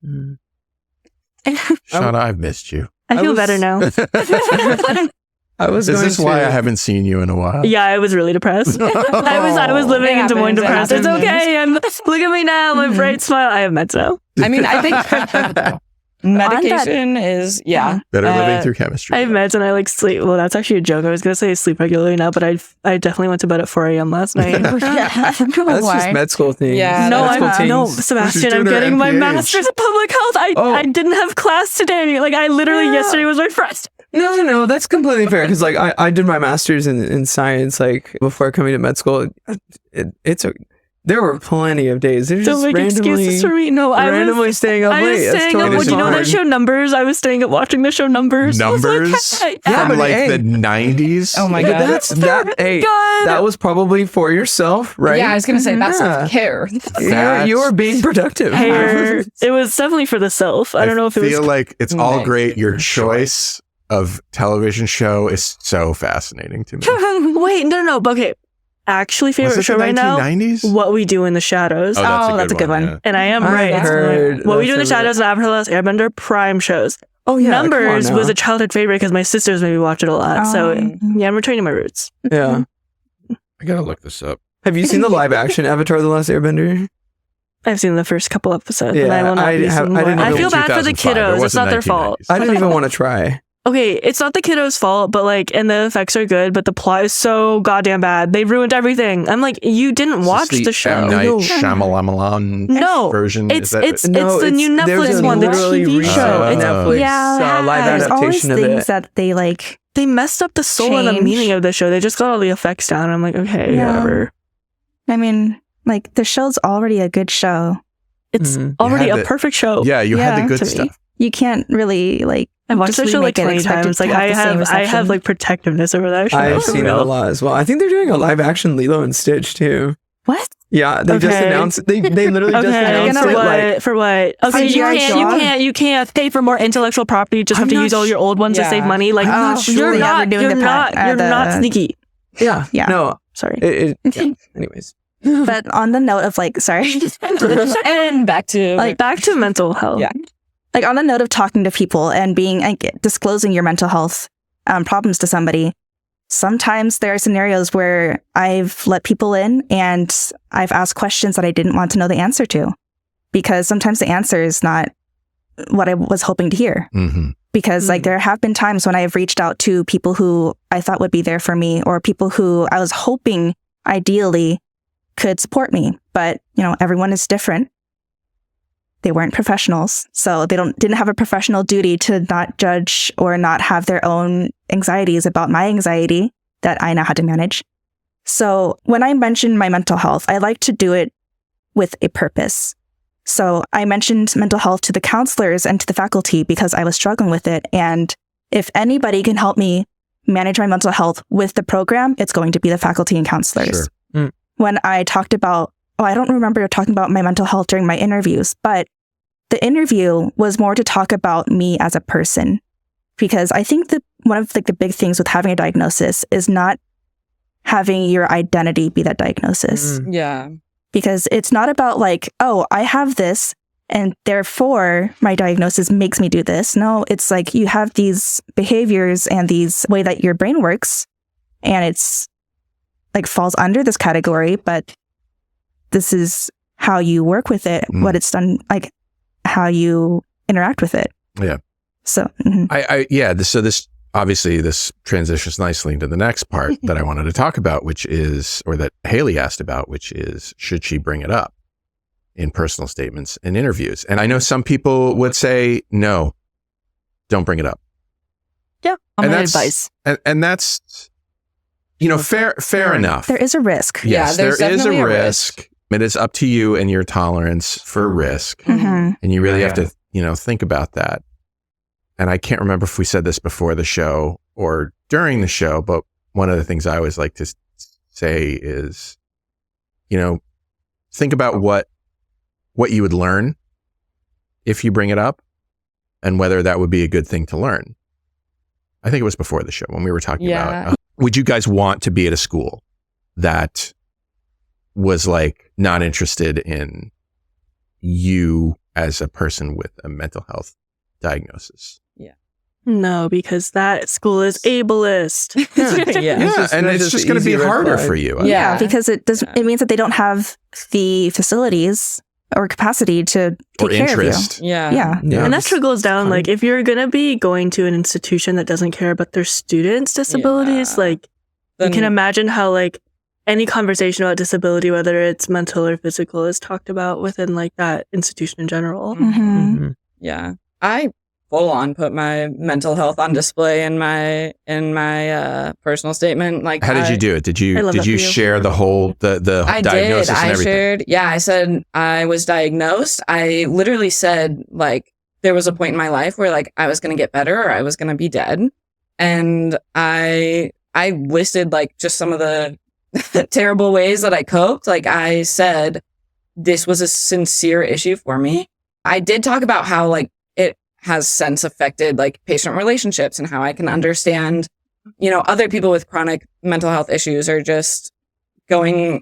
Shauna, I've missed you.
I feel better now.
Is this why I haven't seen you in a while?
Yeah, I was really depressed. I was living in Des Moines depressed. It's okay. And look at me now, my bright smile. I have meds now.
I mean, I think medication is
better living through chemistry.
I have meds and I like sleep. Well, that's actually a joke. I was gonna say I sleep regularly now, but I definitely went to bed at 4 a.m. last night.
That's just med school thing.
Yeah,
no, Sebastian, I'm getting my master's in public health. I didn't have class today. Like I literally yesterday was my first.
No, that's completely fair. Because like I did my master's in science like before coming to med school. There were plenty of days. There's
Don't
just
make
randomly,
excuses for me. No, I
randomly
was
staying up late.
I was staying up. Would you know that show Numbers? I was staying up watching the show Numbers.
Numbers?
Like,
from like the 90s?
Oh my God.
That was probably for yourself, right?
Yeah, I was going to say that's self-care.
You were being productive.
It was definitely for the self. I don't know if it was.
I feel like it's all great. Your choice of television show is so fascinating to me.
Wait, no. Okay. Actually, favorite show right now, What We Do in the Shadows.
Oh, that's a good one. Yeah.
And I am right. What We Do in the Shadows and Avatar: The Last Airbender, prime shows.
Oh yeah,
Numbers was a childhood favorite because my sisters made me watch it a lot. So yeah, I'm returning to my roots.
Yeah.
I gotta look this up.
Have you seen the live action Avatar: The Last Airbender?
I've seen the first couple episodes, and
Yeah,
I will not be seeing more. I feel bad for the
2005. It
kiddos. It's
wasn't
not their fault.
1990s.
I didn't even want to try.
Okay, it's not the kiddos' fault, but like, and the effects are good, but the plot is so goddamn bad. They ruined everything. I'm like, you didn't watch the show.
M. Night Shyamalan version.
It's the new Netflix one, the TV show.
Netflix live adaptation of it.
Things that
they messed up the soul and the meaning of the show. They just got all the effects down. I'm like, okay, whatever.
I mean, like the show's already a good show.
It's already a perfect show.
Yeah, you had the good stuff.
You can't really like.
I've watched the show like 20 times. Like I have like protectiveness over that show.
I've seen it a lot as well. I think they're doing a live action Lilo and Stitch too.
What?
Yeah, they just announced. They literally just announced
for
it.
what? For what? Okay, you can't pay for more intellectual property. You just have to use all your old ones to save money. Like you're not sneaky.
Yeah.
No, sorry.
Anyways.
But on the note of sorry.
And back to
mental health.
Yeah.
Like on the note of talking to people and being disclosing your mental health problems to somebody, sometimes there are scenarios where I've let people in and I've asked questions that I didn't want to know the answer to, because sometimes the answer is not what I was hoping to hear.
Mm-hmm.
Because there have been times when I've reached out to people who I thought would be there for me, or people who I was hoping ideally could support me. But, everyone is different. They weren't professionals, so they didn't have a professional duty to not judge or not have their own anxieties about my anxiety that I now had to manage. So when I mention my mental health, I like to do it with a purpose. So I mentioned mental health to the counselors and to the faculty because I was struggling with it. And if anybody can help me manage my mental health with the program, it's going to be the faculty and counselors.
Sure.
When I talked about, I don't remember talking about my mental health during my interviews, but the interview was more to talk about me as a person, because I think that one of the big things with having a diagnosis is not having your identity be that diagnosis.
Yeah.
Because it's not about I have this and therefore my diagnosis makes me do this. No, it's you have these behaviors and these way that your brain works, and it's falls under this category, but this is how you work with it, what it's done, how you interact with it.
Yeah.
So,
So this transitions nicely into the next part that I wanted to talk about, which is, or that Haley asked about, which is, should she bring it up in personal statements and interviews? And I know some people would say, no, don't bring it up.
Yeah. My advice.
And that's, fair enough.
There is a risk.
Yes, there is a risk. It is up to you and your tolerance for risk.
Mm-hmm.
And you really have to, think about that. And I can't remember if we said this before the show or during the show, but one of the things I always like to say is, think about what you would learn if you bring it up and whether that would be a good thing to learn. I think it was before the show when we were talking about, would you guys want to be at a school that was not interested in you as a person with a mental health diagnosis?
No, because that school is ableist.
And it's just going to be harder for you.
Yeah, because it means that they don't have the facilities or capacity to take care of you. Yeah.
And that trickles down. If you're going to be going to an institution that doesn't care about their students' disabilities, you can imagine how any conversation about disability, whether it's mental or physical, is talked about within that institution in general.
Mm-hmm.
Yeah. I full on put my mental health on display in my personal statement.
How did you do it? Did you share the whole the diagnosis and everything?
Shared. Yeah, I said I was diagnosed. I literally said there was a point in my life where I was going to get better or I was going to be dead, and I listed just some of the terrible ways that I coped. I said this was a sincere issue for me. I did talk about how it has since affected patient relationships and how I can understand, other people with chronic mental health issues are just going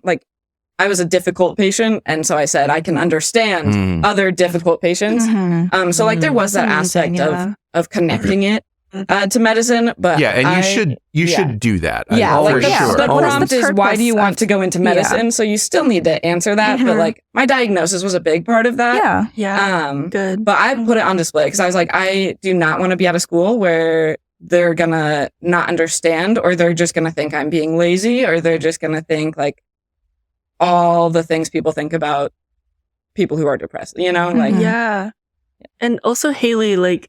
I was a difficult patient. And so I said, I can understand other difficult patients.
Mm-hmm.
So there was that aspect of connecting it to medicine, but
and you should do that.
Yeah,
for sure.
The prompt is, why do you want to go into medicine? So you still need to answer that, but my diagnosis was a big part of that.
Good.
But I put it on display because I was I do not want to be at a school where they're gonna not understand, or they're just gonna think I'm being lazy, or they're just gonna think all the things people think about people who are depressed.
Yeah. And also, Haley,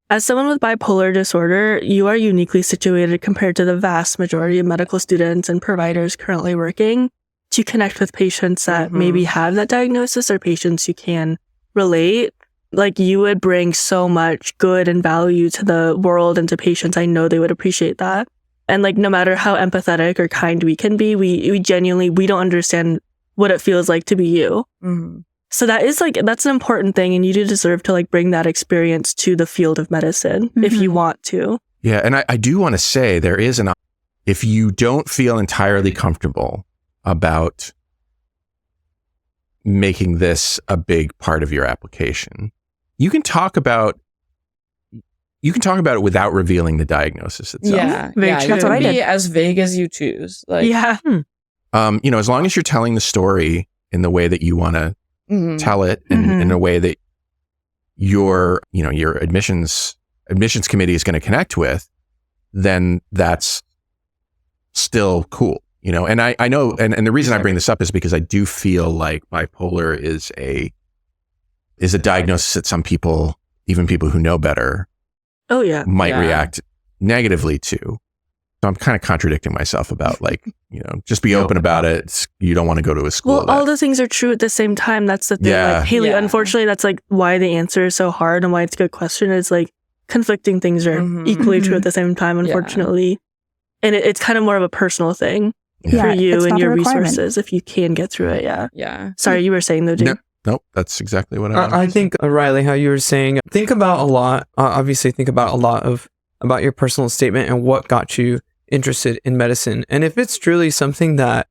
as someone with bipolar disorder, you are uniquely situated compared to the vast majority of medical students and providers currently working to connect with patients that maybe have that diagnosis or patients who can relate. You would bring so much good and value to the world and to patients. I know they would appreciate that. And no matter how empathetic or kind we can be, we genuinely, we don't understand what it feels like to be you.
Mm-hmm.
So that is like, that's an important thing. And you do deserve to like bring that experience to the field of medicine if you want to.
Yeah. And I do want to say there is if you don't feel entirely comfortable about making this a big part of your application, you can talk about it without revealing the diagnosis itself.
Yeah.
Very true.
That's what I did. Be as vague as you choose. Like,
yeah.
As long as you're telling the story in the way that you want to tell it, and in a way that your admissions committee is going to connect with, then that's still cool. And I know, and the reason I bring this up is because I do feel like bipolar is a diagnosis that some people, even people who know better, might react negatively to. So I'm kind of contradicting myself about just be open about it. You don't want to go to a school.
Well, all the things are true at the same time. That's the thing.
Yeah.
Like, Haley, unfortunately, that's like why the answer is so hard and why it's a good question. Is like conflicting things are equally true at the same time, unfortunately. And it's kind of more of a personal thing for you and your resources if you can get through it. Yeah.
Yeah.
Sorry, you were saying though, Dave.
Nope, that's exactly what
I think, Riley, how you were saying, think about a lot, obviously think about a lot about your personal statement and what got you interested in medicine. And if it's truly something that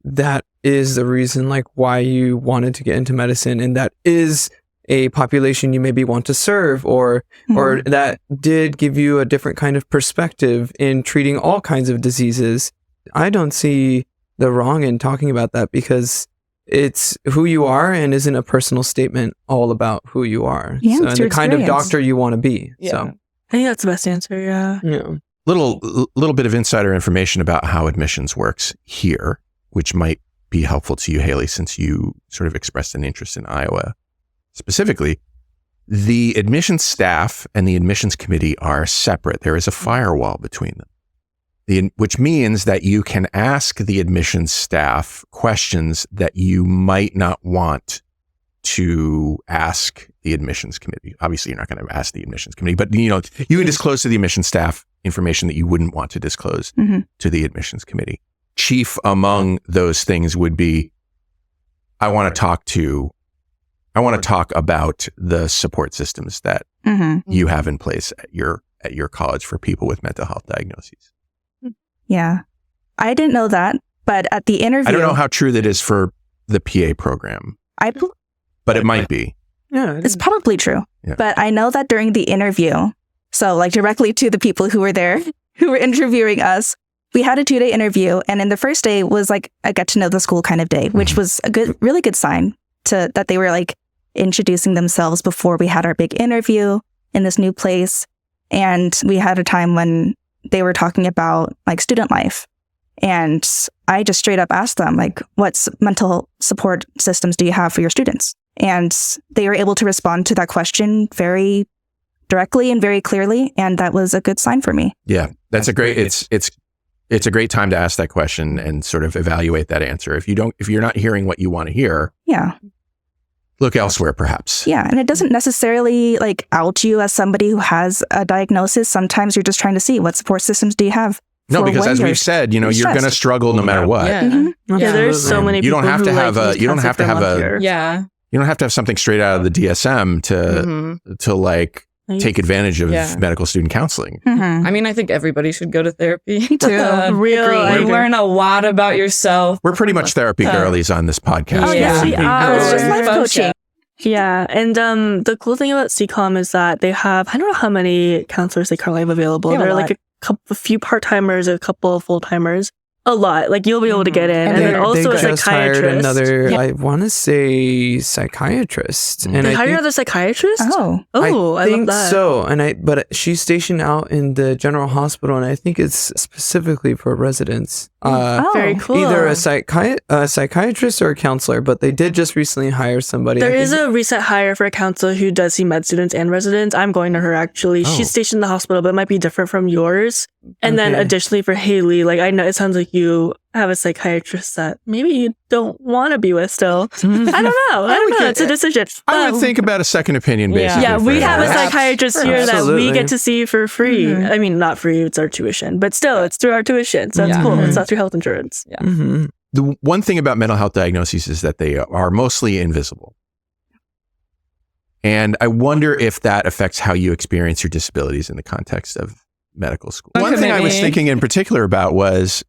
is the reason like why you wanted to get into medicine, and that is a population you maybe want to serve, or that did give you a different kind of perspective in treating all kinds of diseases, I don't see the wrong in talking about that, because it's who you are and isn't a personal statement all about who you are.
Yeah,
and the kind of doctor you want to be.
Yeah.
So
I think that's the best answer. Yeah.
Little bit of insider information about how admissions works here, which might be helpful to you, Haley, since you sort of expressed an interest in Iowa specifically. The admissions staff and the admissions committee are separate. There is a firewall between them, which means that you can ask the admissions staff questions that you might not want to ask the admissions committee. Obviously, you're not going to ask the admissions committee, but you can disclose to the admissions staff information that you wouldn't want to disclose to the admissions committee. Chief among those things would be, I want to talk about the support systems that you have in place at your college for people with mental health diagnoses.
Yeah. I didn't know that, but at the interview,
I don't know how true that is for the PA program, but it might be.
Yeah,
it's probably true.
Yeah.
But I know that during the interview, so like directly to the people who were there, who were interviewing us, we had a 2-day interview. And in the first day was like a get to know the school kind of day, which was a really good sign that they were like introducing themselves before we had our big interview in this new place. And we had a time when they were talking about like student life. And I just straight up asked them, like, what mental support systems do you have for your students? And they were able to respond to that question very directly and very clearly. And that was a good sign for me.
Yeah, that's a great, it's a great time to ask that question and sort of evaluate that answer. If you're not hearing what you want to hear, look elsewhere perhaps.
Yeah. And it doesn't necessarily like out you as somebody who has a diagnosis. Sometimes you're just trying to see what support systems do you have.
No, because as we've said, you're going to struggle no matter what.
Yeah, there's so many people
you don't have to have
you don't have to
have something straight out of the DSM to like take advantage of medical student counseling.
I mean, I think everybody should go to therapy.
Me too.
You learn a lot about yourself.
We're pretty much therapy girlies on this podcast.
Oh, yes, we are.
It's just life coaching.
Yeah, and the cool thing about CCOM is that they have, I don't know how many counselors they currently have available. There are like a few part-timers, a couple of full-timers. A lot. Like, you'll be able to get in. And then also a psychiatrist.
Hired another, I want to say psychiatrist. And
they hired another psychiatrist? I
think
love that.
So. But she's stationed out in the general hospital, and I think it's specifically for residents.
Very cool.
Either a psychiatrist or a counselor, but they did just recently hire somebody.
There is a recent hire for a counselor who does see med students and residents. I'm going to her, actually. She's stationed in the hospital, but it might be different from yours. And then additionally for Haley, like, I know it sounds like you have a psychiatrist that maybe you don't want to be with still. I don't know. It's a decision.
I would think about a second opinion, basically.
Yeah, we have a psychiatrist here that we get to see for free. I mean, not free, it's our tuition. But still, it's through our tuition. So it's cool. It's not through health insurance.
Yeah.
the one thing about mental health diagnoses is that they are mostly invisible. And I wonder if that affects how you experience your disabilities in the context of medical school. One thing I was thinking in particular about was,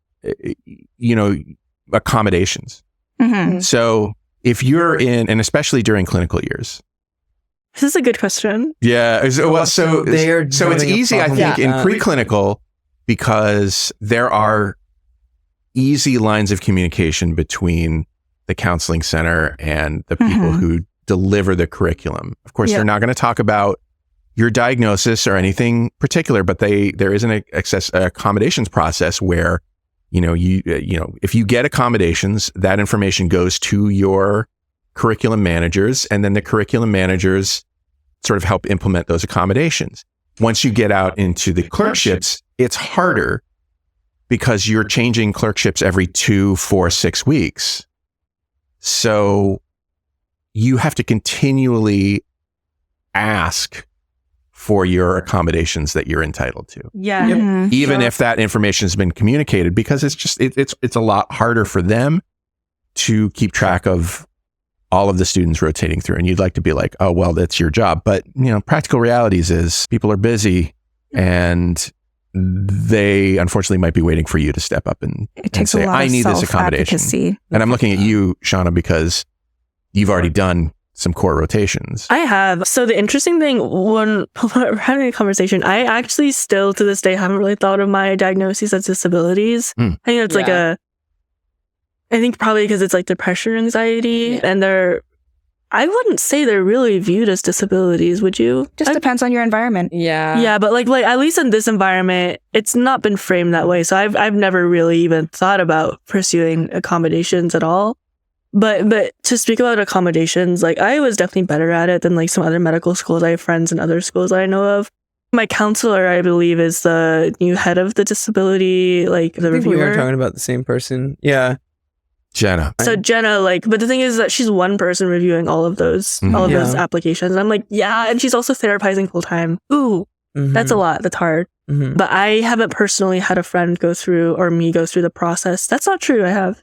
accommodations.
Mm-hmm.
So if you're in, and especially during clinical years.
This is a good question.
Yeah. Well, so it's easy, I think, in preclinical because there are easy lines of communication between the counseling center and the people who deliver the curriculum. Of course, they're not going to talk about your diagnosis or anything particular, but there is an accommodations process where, if you get accommodations, that information goes to your curriculum managers, and then the curriculum managers sort of help implement those accommodations. Once you get out into the clerkships, it's harder because you're changing clerkships every 2, 4, 6 weeks. So you have to continually ask for your accommodations that you're entitled to.
Yeah.
Even if that information has been communicated, because it's a lot harder for them to keep track of all of the students rotating through. And you'd like to be like, oh, well, that's your job. But, practical realities is people are busy and they unfortunately might be waiting for you to step up and say, I need this accommodation. And I'm looking at you, Shauna, because you've already done some core rotations.
I have. So the interesting thing, when we're having a conversation, I actually still to this day haven't really thought of my diagnoses as disabilities. I think it's I think probably because it's like depression, anxiety, and I wouldn't say they're really viewed as disabilities, would you?
Just depends on your environment.
Yeah.
Yeah, but like at least in this environment, it's not been framed that way. So I've never really even thought about pursuing accommodations at all. But to speak about accommodations, like I was definitely better at it than like some other medical schools. I have friends in other schools that I know of. My counselor, I believe, is the new head of the disability, like the reviewer.
We are talking about the same person. Yeah.
Jenna.
So Jenna, but the thing is that she's one person reviewing all of those those applications. And I'm like, yeah, and she's also therapizing full time. Ooh, that's a lot. That's hard. But I haven't personally had a friend go through or me go through the process. That's not true. I have.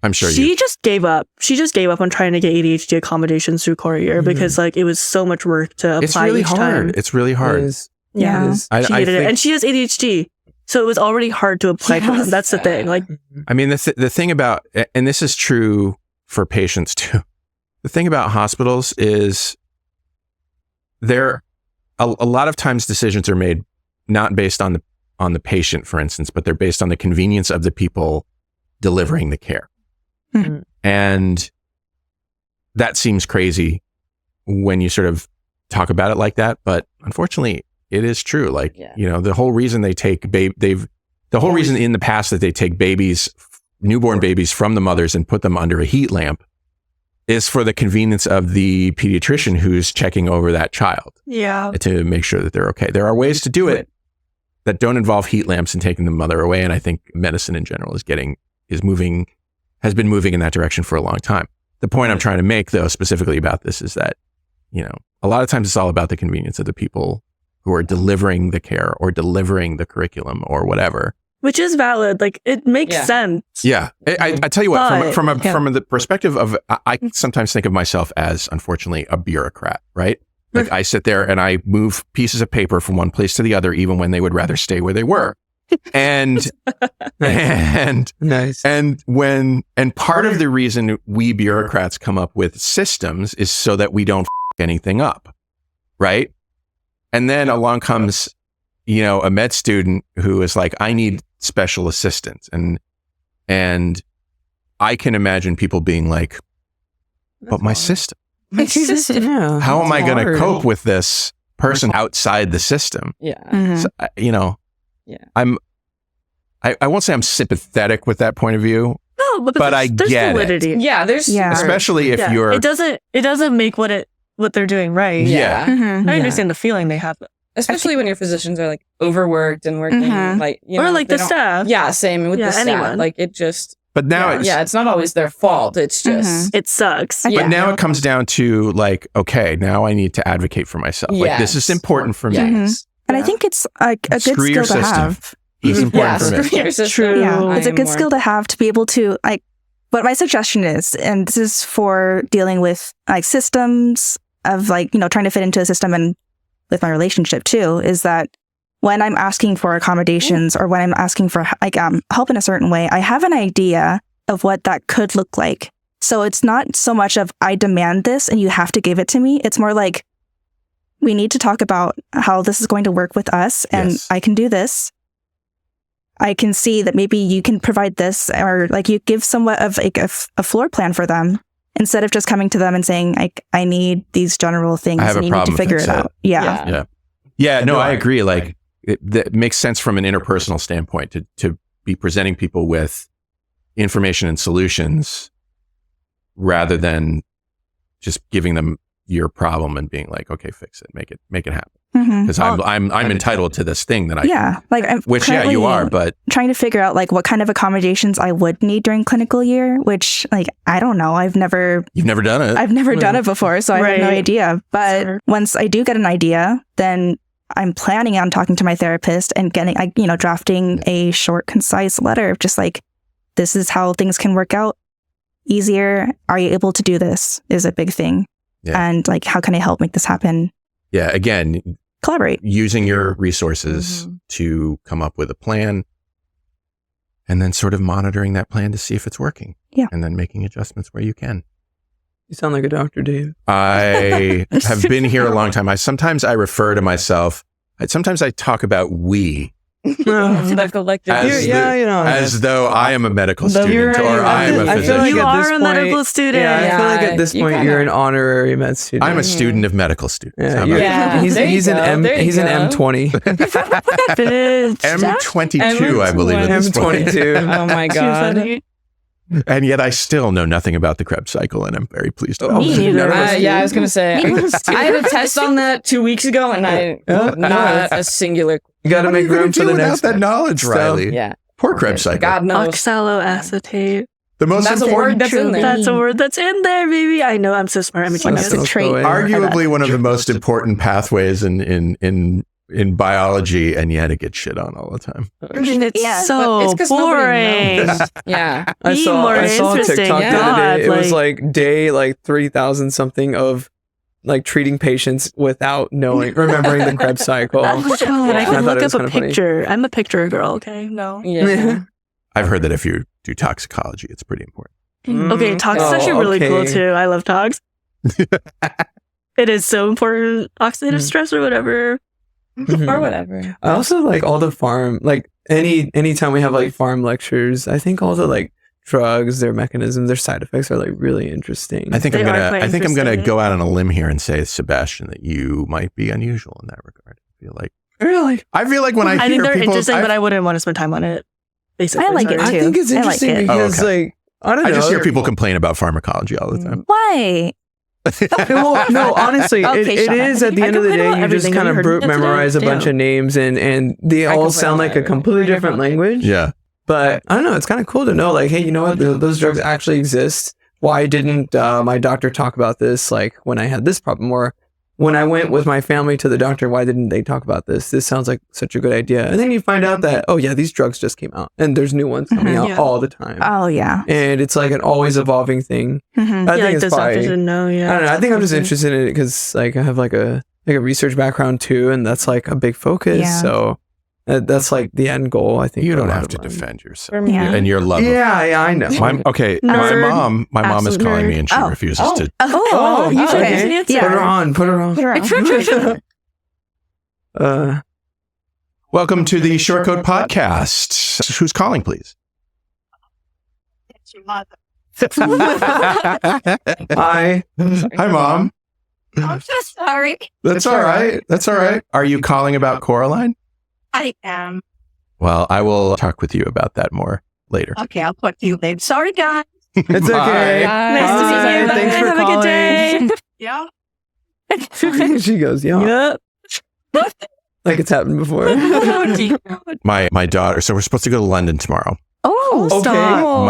I'm sure
she just gave up. She just gave up on trying to get ADHD accommodations through core year because it was so much work to apply.
It's really
each
hard.
Time.
It's really hard.
Yeah. She hated it. And she has ADHD. So it was already hard to apply to them. That's the thing.
I mean, the thing about, and this is true for patients too. The thing about hospitals is a lot of times decisions are made not based on the patient, for instance, but they're based on the convenience of the people delivering the care. And that seems crazy when you sort of talk about it like that. But unfortunately, it is true. The whole reason they take the whole reason in the past that they take newborn babies from the mothers and put them under a heat lamp is for the convenience of the pediatrician who's checking over that child.
Yeah.
To make sure that they're okay. There are ways to do it that don't involve heat lamps and taking the mother away. And I think medicine in general has been moving in that direction for a long time. The point I'm trying to make, though, specifically about this is that, a lot of times it's all about the convenience of the people who are delivering the care or delivering the curriculum or whatever.
Which is valid. It makes sense.
Yeah. I tell you what, from the perspective of, I sometimes think of myself as, unfortunately, a bureaucrat, right? I sit there and I move pieces of paper from one place to the other, even when they would rather stay where they were. And
nice.
And part of the reason we bureaucrats come up with systems is so that we don't anything up, right? And then along comes, a med student who is like, I need special assistance, and I can imagine people being like, but my system. How am I going to cope with this person outside the system?
Yeah.
So, I won't say I'm sympathetic with that point of view.
No, but
I get
validity.
it.
Yeah,
especially if you're.
It doesn't make what they're doing right.
Yeah.
I understand the feeling they have.
Especially when your physicians are overworked and working
or the staff.
Yeah, same with the staff.
Anyone.
It just.
But now
it's not always their fault. It's just
it sucks.
But now it comes down to okay, now I need to advocate for myself. This is important for me.
And I think it's a good skill to have.
This is important for
screw
Mitch.
your system.
True.
Yeah, it's
I
a
am
good
more-
skill to have to be able to what my suggestion is, and this is for dealing with like systems of like, trying to fit into a system and with my relationship too, is that when I'm asking for accommodations or when I'm asking for help in a certain way, I have an idea of what that could look like. So it's not so much of I demand this and you have to give it to me. It's more like we need to talk about how this is going to work with us, and
Yes.
I can do this. I can see that maybe you can provide this, or like you give somewhat of like a floor plan for them instead of just coming to them and saying, I need these general things
I have
and
a
you need to
problem
figure
with
it
that.
out. Yeah.
Yeah, no, I agree. Like that makes sense from an interpersonal standpoint to be presenting people with information and solutions rather than just giving them your problem and being like, okay, fix it, make it happen. Because I'm entitled to this thing that I which you are, but
trying to figure out like what kind of accommodations I would need during clinical year, which like I don't know.
you've never done it.
I've never done it before, so I have no
Right.
idea. But once I do get an idea, then I'm planning on talking to my therapist and getting, drafting a short, concise letter of just like, this is how things can work out easier. Are you able to do this? Is a big thing.
Yeah.
And like, how can I help make this happen?
Yeah, again,
Collaborate.
using your resources to come up with a plan and then sort of monitoring that plan to see if it's working.
Yeah.
And then making adjustments where you can.
You sound like a doctor, Dave.
I have been here a long time. Sometimes I refer to myself, sometimes I talk about we
The collective.
as though I am a medical student or I am a
I feel
physician.
like
You
at this
are a
point,
medical student.
Yeah, I feel like at this
you
point
kinda-
you're an honorary med student.
I'm a student of medical students.
Yeah,
How
you're-
about
Yeah.
he's
there you
he's an
go,
M
there you
he's an
go.
M20.
Bitch.
M22, I believe at this point.
M22.
Oh my
Too
god.
funny.
And yet I still know nothing about the Krebs cycle, and I'm very pleased.
Oh,
Me neither.
none of us
Yeah, I
do.
was gonna say I had a test on that 2 weeks ago, and I not a singular.
You got to
What are
make
you gonna
room for
do
the
without
next
that knowledge,
stuff.
Riley.
Yeah,
Poor Krebs cycle.
God knows.
Oxaloacetate.
The most
That's a
important,
word that's in there.
That's a word that's in there, baby. I know. I'm so smart. I'm a
Like
genius.
a trait.
arguably one of the most important pathways in biology, and yet it gets shit on all the time.
And it's
Yeah,
so
But it's 'cause nobody
boring.
knows. Yeah,
I
Be
saw
more
a
interesting.
TikTok the other
God,
day. It was like day 3,000 something of like treating patients without remembering the Krebs cycle.
Oh, God, I
I
can
thought
look
it was
up a
kinda funny.
picture. I'm a picture girl. Okay, no.
yeah.
I've heard that if you do toxicology, it's pretty important.
Okay, tox is
Oh,
actually really cool
okay.
too. I love tox. It is so important. Oxidative stress or whatever.
or whatever.
I also like all the farm, like anytime we have like farm lectures, I think all the like drugs, their mechanisms, their side effects are like really interesting.
I think
They
I'm
are
gonna.
quite
I think I'm gonna
interesting.
go out on a limb here and say, Sebastian, that you might be unusual in that regard. I feel like.
Really?
I feel like when I
I
hear
think they're
people,
interesting, but I wouldn't want to spend time on it. Basically,
I like it
sorry.
too.
I think it's
I like
interesting
it.
because like I don't know.
I just hear people complain about pharmacology all the time.
Why?
Well, no, honestly,
Okay,
it
Shauna.
is at the
I
end of the
complain
day,
about
you just
everything.
kind
Have
of
you heard me today?
memorize a bunch
Damn.
of names and they
I
all
complain
sound
about
like a
everything.
completely different language.
Yeah.
But I don't know, it's kind of cool to know, like, hey, you know what? Those drugs actually exist. Why didn't my doctor talk about this, like, when I had this problem? Or when I went with my family to the doctor, why didn't they talk about this? This sounds like such a good idea. And then you find out that, oh, yeah, these drugs just came out. And there's new ones coming out
Yeah.
all the time.
Oh yeah.
And it's like an always evolving thing.
Mhm.
I
Yeah,
think
like
it's
those
probably...
doctors didn't know. Yeah,
I don't know. I think I'm just
Okay.
interested in it because like I have like a research background too, and that's like a big focus.
Yeah.
So that's like the end goal. I think
You
for a
don't
lot
have
of
to
mine.
defend yourself.
For me.
Yeah.
And your love.
Yeah, I know.
Okay,
Nerd.
my mom is
Absolute
calling
nerd.
me, and she
Oh.
refuses to.
Oh,
you should
okay.
just answer.
Yeah.
Put her on. Put her on.
Put her on.
Welcome to the Short Code Podcast. Who's calling, please?
Hi.
Hi, Mom.
I'm so sorry.
That's all right. That's all right. Are you calling about Coraline?
I am.
Well, I will talk with you about that more later.
Okay, I'll talk to you later. Sorry, guys.
It's okay.
Bye.
Nice to meet you.
Thanks for
Have
calling.
a good day.
Yeah.
She goes, yeah.
Yep.
Like it's happened before.
Oh, dear.
My daughter. So we're supposed to go to London tomorrow.
Oh,
Oh, stop.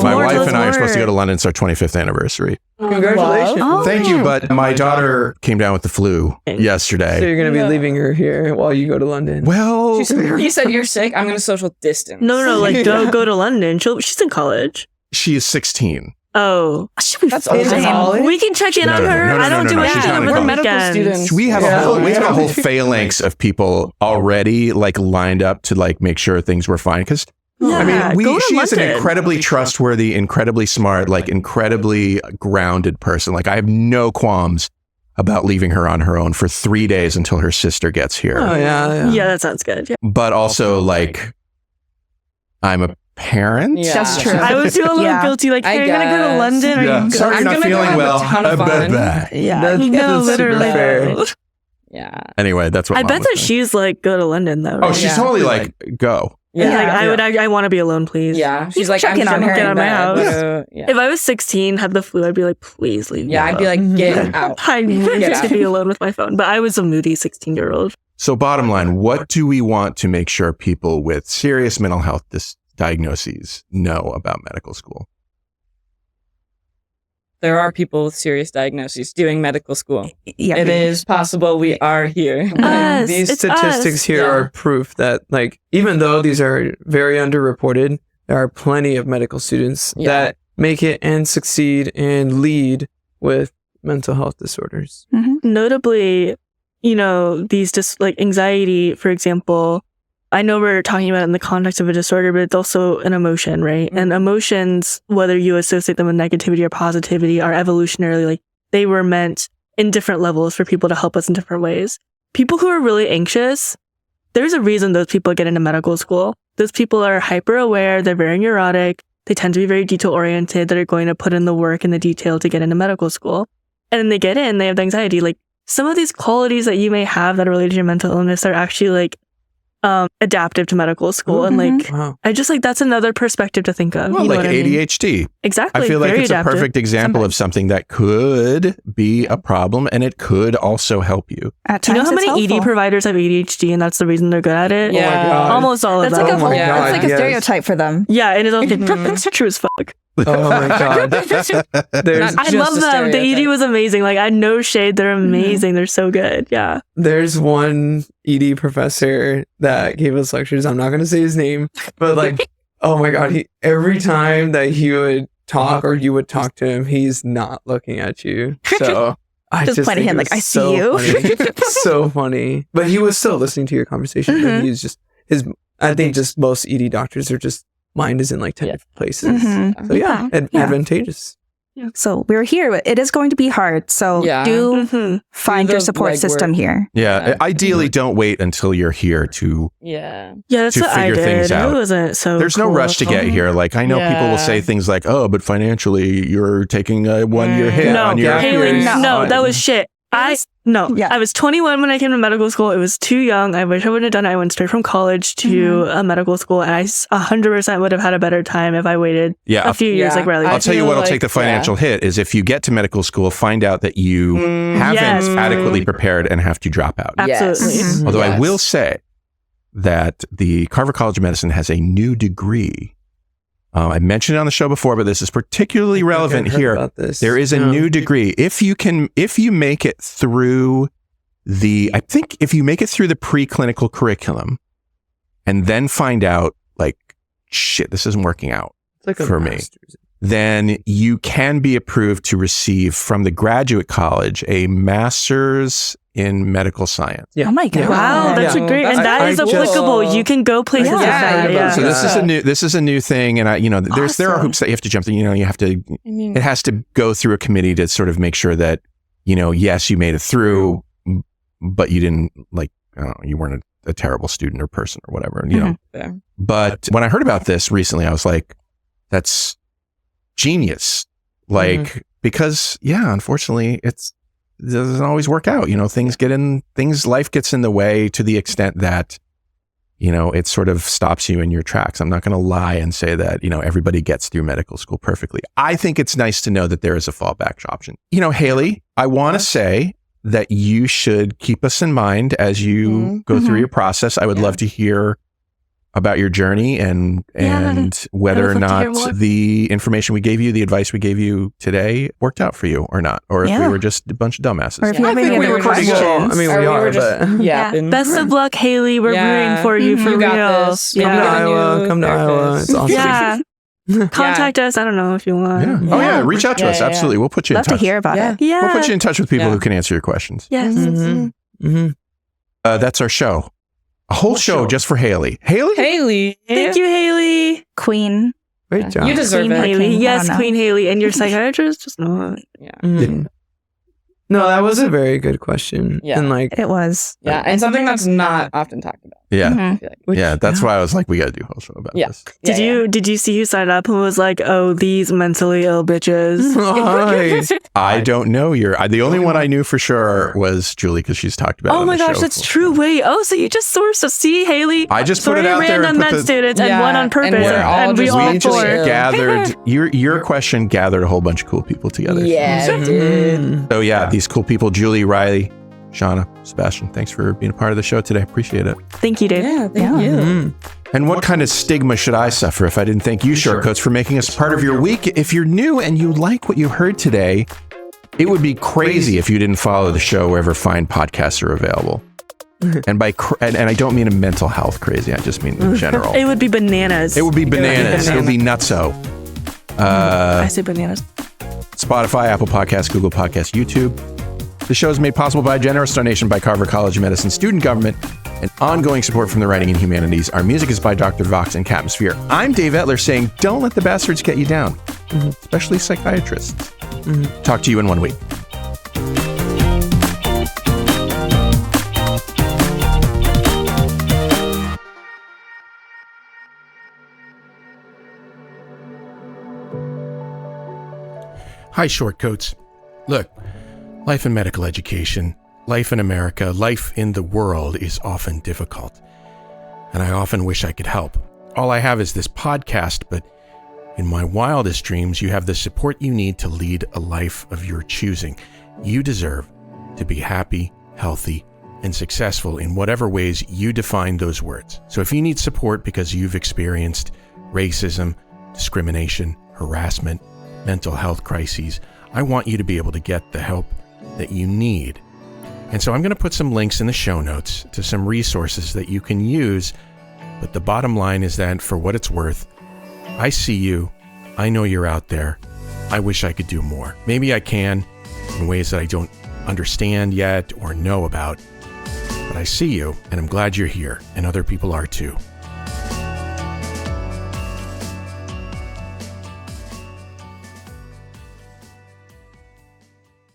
My wife and I are supposed to go to London. It's our 25th anniversary.
Congratulations.
Oh.
Thank you. But my daughter came down with the flu yesterday.
So you're going to be leaving her here while you go to London?
Well,
You said you're sick. I'm going to social distance.
No, like don't go to London. She's in college.
she is 16.
Oh,
That's awesome.
we can check in on her. I don't do
she's not
anything
in
over
college.
medical
weekends.
students.
We have a whole phalanx of people already like lined up to like make sure things were fine. Because I mean, she is an incredibly trustworthy, incredibly smart, like incredibly grounded person. Like I have no qualms about leaving her on her own for 3 days until her sister gets here.
Oh yeah.
Yeah, that sounds good. Yeah.
But also like I'm a parent.
Yeah.
That's true.
I would feel a little guilty. Like,
I
hey, you're gonna go to
guess.
London. Are
Yeah.
you
Sorry, you're
I'm
not
gonna
feeling
go have a
well.
ton of fun.
Yeah.
That's
No,
super
literally.
fair.
Yeah.
Anyway, that's what
I
Mom
bet
was
that
saying.
she's like, go to London though.
Oh,
Right?
she's totally like, go.
Yeah.
Like, I want to be alone, please.
Yeah. She's like,
check
I'm
in on
gonna
her.
get
Get out of my house.
Yeah.
If I was 16, had the flu, I'd be like, please leave me
Yeah, I'd be
alone.
like, get out.
I need
Get
to
out.
be alone with my phone. But I was a moody 16-year-old.
So bottom line, what do we want to make sure people with serious mental health diagnoses know about medical school?
There are people with serious diagnoses doing medical school.
Yeah.
It is possible we are here.
Us.
These
It's
statistics
us.
here
Yeah.
are proof that, like, even though these are very underreported, there are plenty of medical students that make it and succeed and lead with mental health disorders.
Notably, you know, these just like anxiety, for example, I know we're talking about it in the context of a disorder, but it's also an emotion, right? And emotions, whether you associate them with negativity or positivity, are evolutionarily like they were meant in different levels for people to help us in different ways. People who are really anxious, there's a reason those people get into medical school. Those people are hyper aware, they're very neurotic, they tend to be very detail oriented, that are going to put in the work and the detail to get into medical school. And then they get in, they have the anxiety. Like some of these qualities that you may have that are related to your mental illness are actually like adaptive to medical school. And like, I just like, that's another perspective to think of.
Well,
you know
like
what I mean?
ADHD.
Exactly.
I feel like
very
it's
adaptive.
a perfect example of something that could be a problem and it could also help you.
At
Do you know
times
how
it's
many ED
helpful.
providers have ADHD and that's the reason they're good at it?
Yeah. Oh my God.
Almost all of
That's
them.
like a whole,
God,
that's like a
yes.
stereotype for them.
Yeah, and it's true as fuck.
Oh my God. There's
I love them. The ED was amazing. Like, I no shade. They're amazing. They're so good. Yeah.
There's one ED professor that gave us lectures. I'm not going to say his name, but like, oh my God, every time that he would talk or you would talk to him, he's not looking at you. So I
Just pointing
think
him
it
like,
was
I see you.
funny. So funny. But he was still listening to your conversation. And he was just, I think just most ED doctors are just, mind is in like 10 different places. So yeah, advantageous.
So we're here. It is going to be hard. So do find
Do
your
the
support system
legwork.
here.
Yeah. Ideally, don't wait until you're here to
Yeah.
Yeah, that's
to
what I
figure things
did.
out.
It wasn't so
There's no
cool.
rush to get here. Like I know people will say things like, "Oh, but financially, you're taking a 1-year hit
No,
on your."
Haley, no, that was shit. I
Yeah.
was 21 when I came to medical school. It was too young. I wish I wouldn't have done it. I went straight from college to a medical school, and I 100% would have had a better time if I waited a few years like Riley.
I'll tell you what'll take the financial hit is if you get to medical school, find out that you haven't adequately prepared and have to drop out.
Absolutely.
Although I will say that the Carver College of Medicine has a new degree. I mentioned it on the show before, but this is particularly relevant here. There is a new degree. If you make it through if you make it through the preclinical curriculum and then find out like, shit, this isn't working out for me, then you can be approved to receive from the graduate college a master's in medical science.
Oh my God.
Wow, that's a great, and that is applicable. You can go places with that. Yeah.
So this is a new thing, and there are hoops that you have to jump through. You have to. It has to go through a committee to sort of make sure that yes, you made it through, but you didn't you weren't a terrible student or person or whatever. But when I heard about this recently, I was like, that's genius. Because unfortunately, it doesn't always work out. Life gets in the way to the extent that, it sort of stops you in your tracks. I'm not going to lie and say that, everybody gets through medical school perfectly. I think it's nice to know that there is a fallback option. Haley, I want to say that you should keep us in mind as you go through your process. I would love to hear about your journey and whether or not the information we gave you, the advice we gave you today worked out for you or not, or if we were just a bunch of dumbasses.
Or if you have any other questions.
I mean, we are, but
Best of luck, Haley. We're rooting for you for
You
real.
got this.
Come to Iowa. Come to Iowa. It's awesome.
Yeah. Contact us. I don't know if you want.
Yeah. Oh yeah, reach out to us. Absolutely, we'll put you in
Love
touch.
to hear about it.
Yeah.
We'll put you in touch with people who can answer your questions.
Yes.
That's our show. A whole show just for Haley.
Haley.
Thank you, Haley.
Queen.
Great job.
You deserve
Queen
it.
Haley.
King, I
Yes,
don't know.
Queen Haley. And your psychiatrist? Just not.
Yeah.
No, that was a very good question.
Yeah.
And like,
It was.
Yeah. And something that's not often talked about.
Yeah.
Mhm.
I feel like.
Yeah, that's why I was like, we got to do a whole show about this.
Did you see who signed up who was like, oh, these mentally ill bitches?
I don't know. The only one I knew for sure was Julie because she's talked about it
Oh
on
my
the
gosh,
show
that's
before.
true. Wait, so you just sourced a see, Haley?
I just put it out there
random
and put
med students and one on purpose,
and we're all
and we
just-
all
we just
four.
gathered your question gathered a whole bunch of cool people together.
Yeah, it did.
So yeah, these cool people, Julie, Riley, Shauna, Sebastian, thanks for being a part of the show today. Appreciate it.
Thank you, Dave.
Yeah, thank you.
And what kind of stigma should I suffer if I didn't thank you, Shortcoats, for making us part of your week? If you're new and you like what you heard today, it would be crazy if you didn't follow the show wherever fine podcasts are available. And and I don't mean a mental health crazy. I just mean in general.
It would be bananas.
It would be bananas. It would be nutso.
I say bananas.
Spotify, Apple Podcasts, Google Podcasts, YouTube. The show is made possible by a generous donation by Carver College of Medicine student government and ongoing support from the Writing and Humanities. Our music is by Dr. Vox and Catmosphere. I'm Dave Etler saying, don't let the bastards get you down, especially psychiatrists. Talk to you in 1 week. Hi, Shortcoats. Look, life in medical education, life in America, life in the world is often difficult. And I often wish I could help. All I have is this podcast, but in my wildest dreams, you have the support you need to lead a life of your choosing. You deserve to be happy, healthy, and successful in whatever ways you define those words. So if you need support because you've experienced racism, discrimination, harassment, mental health crises, I want you to be able to get the help that you need. And so I'm going to put some links in the show notes to some resources that you can use. But the bottom line is that for what it's worth, I see you. I know you're out there. I wish I could do more. Maybe I can in ways that I don't understand yet or know about. But I see you, and I'm glad you're here, and other people are too.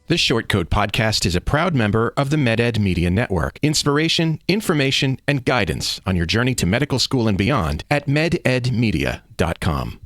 This Shortcode podcast is a proud member of the MedEd Media Network. Inspiration, information, and guidance on your journey to medical school and beyond at mededmedia.com.